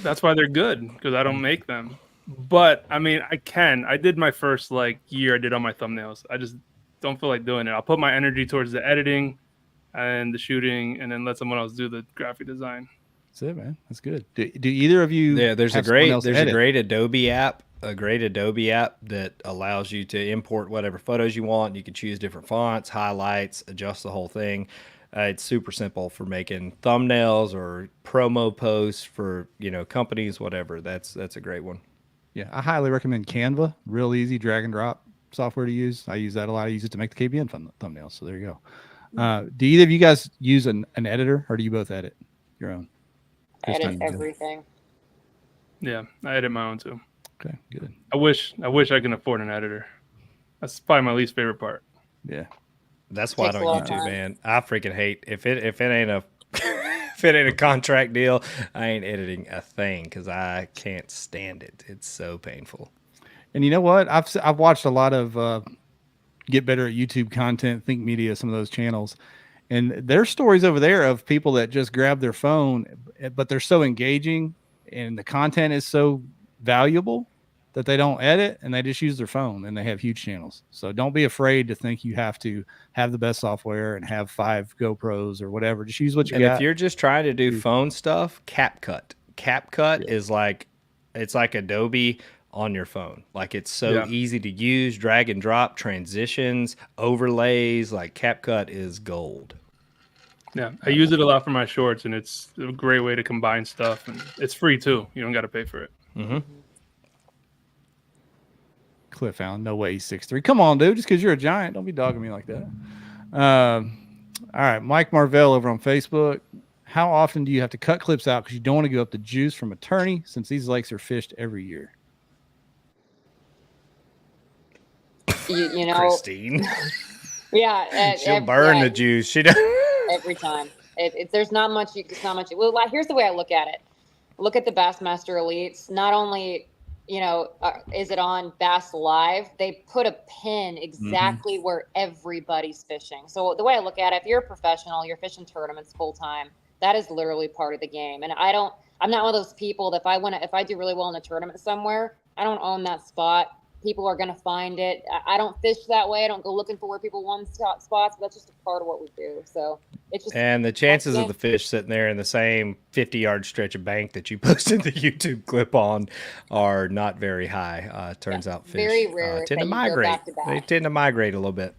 Speaker 3: That's why they're good, because I don't make them. But I mean, I did my first year I did on my thumbnails. I just don't feel like doing it. I'll put my energy towards the editing and the shooting, and then let someone else do the graphic design.
Speaker 1: That's it, man. That's good. Do either of you?
Speaker 2: Yeah, there's a great Adobe app. A great Adobe app that allows you to import whatever photos you want. You can choose different fonts, highlights, adjust the whole thing. It's super simple for making thumbnails or promo posts for companies, whatever. That's a great one.
Speaker 1: Yeah, I highly recommend Canva. Real easy drag and drop software to use. I use that a lot. I use it to make the KBN thumbnails. So there you go. Do either of you guys use an editor, or do you both edit your own?
Speaker 4: I edit everything.
Speaker 3: Yeah, I edit my own too.
Speaker 1: Okay, good.
Speaker 3: I wish I can afford an editor. That's probably my least favorite part.
Speaker 1: Yeah.
Speaker 2: That's why I don't YouTube, man. I freaking hate if it ain't a contract deal, I ain't editing a thing, because I can't stand it. It's so painful.
Speaker 1: And you know what? I've watched a lot of Get Better at YouTube content, Think Media, some of those channels, and there's stories over there of people that just grab their phone, but they're so engaging and the content is so valuable that they don't edit and they just use their phone, and they have huge channels. So don't be afraid to think you have to have the best software and have 5 GoPros or whatever. Just use what you got.
Speaker 2: And if you're just trying to do phone stuff, CapCut is it's like Adobe on your phone. Like, it's so easy to use, drag and drop, transitions, overlays. Like, CapCut is gold.
Speaker 3: Yeah, I use it a lot for my shorts, and it's a great way to combine stuff, and it's free too. You don't got to pay for it.
Speaker 2: Mm-hmm.
Speaker 1: Cliff Allen, no way he's 6'3". Come on, dude. Just because you're a giant, don't be dogging me like that. All right, Mike Marvell over on Facebook. How often do you have to cut clips out because you don't want to give up the juice from attorney, since these lakes are fished every year?
Speaker 4: You know,
Speaker 2: Kristine.
Speaker 4: Yeah,
Speaker 2: she'll burn the juice. She does
Speaker 4: every time. There's not much. It's not much. Well, here's the way I look at it. Look at the Bassmaster Elites. Not only is it on Bass Live? They put a pin exactly where everybody's fishing. So the way I look at it, if you're a professional, you're fishing tournaments full time, that is literally part of the game. And I'm not one of those people that if I do really well in a tournament somewhere, I don't own that spot. People are going to find it. I don't fish that way. I don't go looking for where people won spots, but that's just a part of what we do. So it's just.
Speaker 2: And the chances of the fish sitting there in the same 50-yard stretch of bank that you posted the YouTube clip on are not very high. Turns out fish
Speaker 4: very rare
Speaker 2: tend to migrate. They tend to migrate a little bit.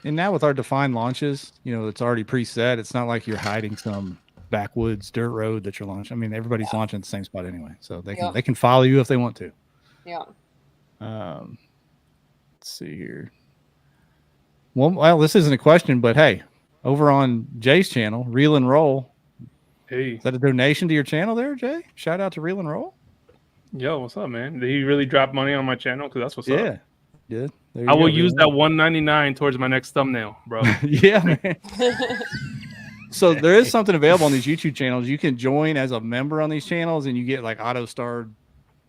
Speaker 1: And now with our defined launches, it's already preset. It's not like you're hiding some backwoods dirt road that you're launching. I mean, everybody's launching at the same spot anyway, so they can follow you if they want to.
Speaker 4: Yeah.
Speaker 1: Let's see here. Well, this isn't a question, but hey, over on Jay's channel, Reel and Roll.
Speaker 3: Hey,
Speaker 1: is that a donation to your channel there, Jay? Shout out to Reel and Roll.
Speaker 3: Yo, what's up, man? Did he really drop money on my channel? Because that's what's up.
Speaker 1: Yeah.
Speaker 3: I will use that $1.99 towards my next thumbnail, bro.
Speaker 1: Yeah, man. So there is something available on these YouTube channels. You can join as a member on these channels, and you get like auto-starred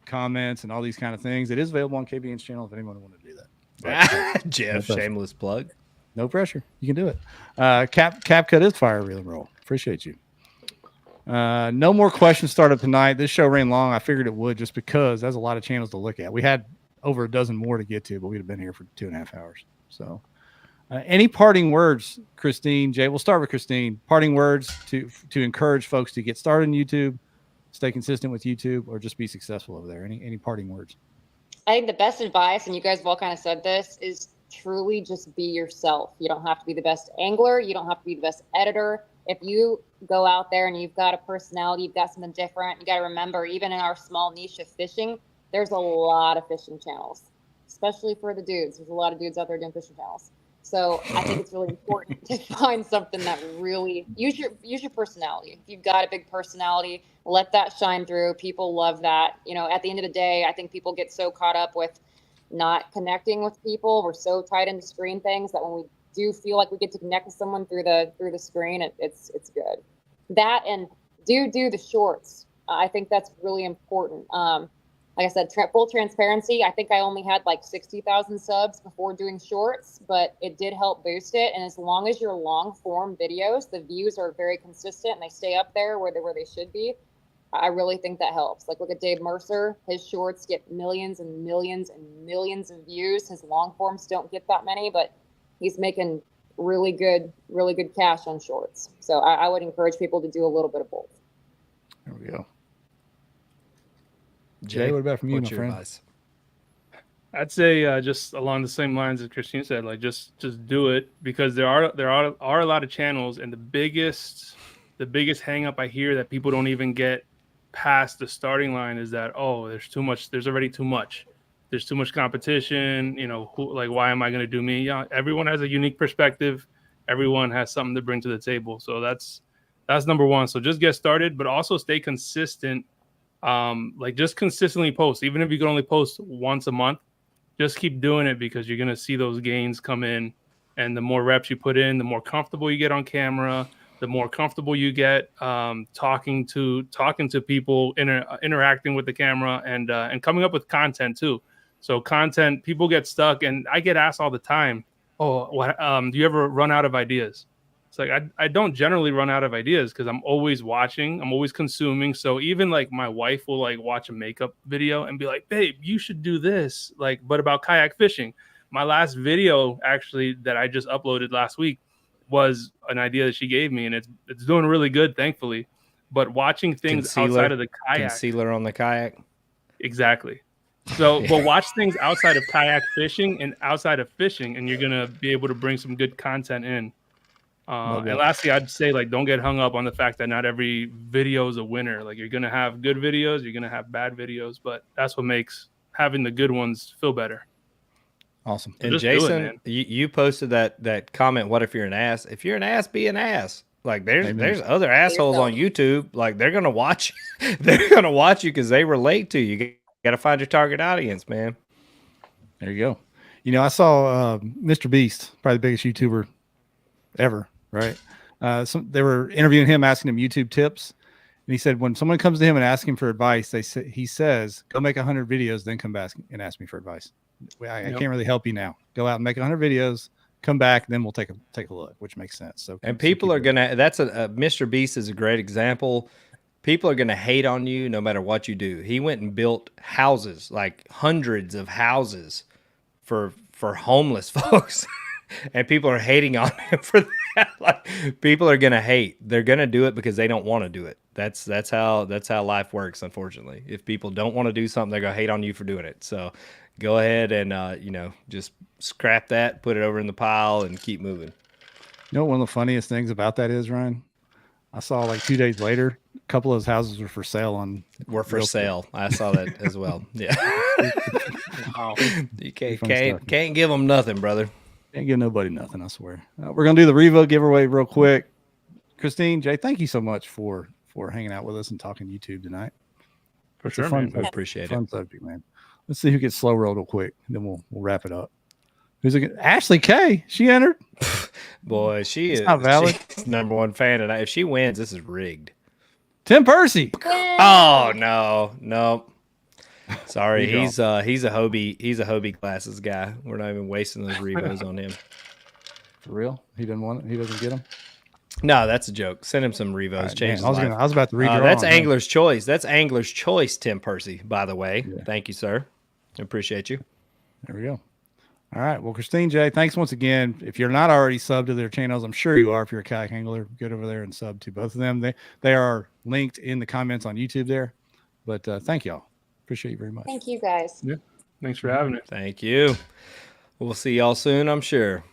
Speaker 1: comments and all these kind of things. It is available on KBN's channel if anyone wanted to do that.
Speaker 2: Jeff,
Speaker 1: no
Speaker 2: shameless plug.
Speaker 1: No pressure. You can do it. CapCut is fire, Reel and Roll. Appreciate you. No more questions started tonight. This show ran long. I figured it would just because there's a lot of channels to look at. We had over a dozen more to get to, but we'd have been here for 2.5 hours. So any parting words, Kristine, Jay? We'll start with Kristine. Parting words to encourage folks to get started in YouTube, stay consistent with YouTube, or just be successful over there. Any parting words?
Speaker 4: I think the best advice, and you guys have all kind of said this, is truly just be yourself. You don't have to be the best angler. You don't have to be the best editor. If you go out there and you've got a personality, you've got something different, you got to remember, even in our small niche of fishing, there's a lot of fishing channels, especially for the dudes. There's a lot of dudes out there doing fishing channels. So I think it's really important to find something that really use your personality. If you've got a big personality, let that shine through. People love that. At the end of the day, I think people get so caught up with not connecting with people. We're so tied into screen things that when we do feel like we get to connect with someone through the screen, it's good. That and do the shorts. I think that's really important. Like I said, full transparency. I think I only had like 60,000 subs before doing shorts, but it did help boost it. And as long as your long form videos, the views are very consistent and they stay up there where they should be, I really think that helps. Like look at Dave Mercer. His shorts get millions and millions and millions of views. His long forms don't get that many, but he's making really good cash on shorts. So I would encourage people to do a little bit of both.
Speaker 1: There we go. Jay, what about from you, my friend?
Speaker 2: Advice?
Speaker 3: I'd say just along the same lines as Kristine said, like just do it, because there are a lot of channels, and the biggest hang up I hear that people don't even get past the starting line is that, oh, there's already too much. There's too much competition, why am I going to do me? Yeah, everyone has a unique perspective. Everyone has something to bring to the table. So that's number one. So just get started, but also stay consistent. Just consistently post, even if you can only post once a month, just keep doing it, because you're going to see those gains come in. And the more reps you put in, the more comfortable you get on camera, the more comfortable you get talking to people, interacting with the camera, and coming up with content too. So content, people get stuck, and I get asked all the time, oh, do you ever run out of ideas? It's like, I don't generally run out of ideas, because I'm always watching, I'm always consuming. So even like my wife will like watch a makeup video and be like, babe, you should do this, but about kayak fishing. My last video actually that I just uploaded last week was an idea that she gave me, and it's doing really good, thankfully. But watching things outside of the kayak.
Speaker 2: Concealer on the kayak.
Speaker 3: Exactly. So, but watch things outside of kayak fishing and outside of fishing, and you're going to be able to bring some good content in. And lastly, I'd say, don't get hung up on the fact that not every video is a winner. Like, you're going to have good videos, you're going to have bad videos, but that's what makes having the good ones feel better.
Speaker 1: Awesome.
Speaker 3: So
Speaker 2: and Jason, you posted that comment, what if you're an ass? If you're an ass, be an ass. Like there's other assholes on YouTube. Like they're going to watch, they're going to watch you because they relate to you. You got to find your target audience, man.
Speaker 1: There you go. I saw Mr. Beast, probably the biggest YouTuber ever. Right. They were interviewing him, asking him YouTube tips. he said when someone comes to him and asks him for advice, he says, go make 100 videos, then come back and ask me for advice. I can't really help you now. Go out and make 100 videos, come back, then we'll take a look, which makes sense. So
Speaker 2: and people are gonna. That's Mr. Beast is a great example. People are gonna hate on you no matter what you do. He went and built houses, like hundreds of houses, for homeless folks. And people are hating on him for that. Like, people are gonna hate. They're gonna do it because they don't want to do it. That's how life works. Unfortunately, if people don't want to do something, they're gonna hate on you for doing it. So, go ahead and just scrap that, put it over in the pile, and keep moving.
Speaker 1: You know, one of the funniest things about that is, Ryan, I saw like 2 days later, a couple of those houses were for sale
Speaker 2: I saw that as well. Yeah. Wow. You can't give them nothing, brother.
Speaker 1: Can't give nobody nothing, I swear. We're going to do the Revo giveaway real quick. Kristine, Jay, thank you so much for hanging out with us and talking YouTube tonight.
Speaker 3: For
Speaker 1: It's a
Speaker 3: sure,
Speaker 1: fun,
Speaker 3: man.
Speaker 2: I appreciate
Speaker 1: fun subject, man. Let's see who gets slow rolled real quick, and then we'll wrap it up. Who's it? Ashley K. She entered.
Speaker 2: Boy, she is
Speaker 1: not valid.
Speaker 2: She's #1 fan tonight. If she wins, this is rigged.
Speaker 1: Tim Percy.
Speaker 2: Oh no. Sorry, he's a Hobie glasses guy. We're not even wasting those Revos on him.
Speaker 1: For real? He doesn't want it. He doesn't get them.
Speaker 2: No, that's a joke. Send him some Revos.
Speaker 1: Right,
Speaker 2: Change
Speaker 1: man,
Speaker 2: his life.
Speaker 1: I was about to redraw.
Speaker 2: That's
Speaker 1: on
Speaker 2: Angler's Choice. That's Angler's Choice, Tim Percy, by the way.
Speaker 1: Yeah.
Speaker 2: Thank you, sir. Appreciate you.
Speaker 1: There we go. All right. Well, Kristine, Jay, thanks once again. If you're not already subbed to their channels, I'm sure you are. If you're a kayak angler, get over there and sub to both of them. They are linked in the comments on YouTube there. But thank y'all. Appreciate you very much.
Speaker 4: Thank you guys.
Speaker 3: Yeah. Thanks for having it.
Speaker 2: Thank you. We'll see y'all soon, I'm sure.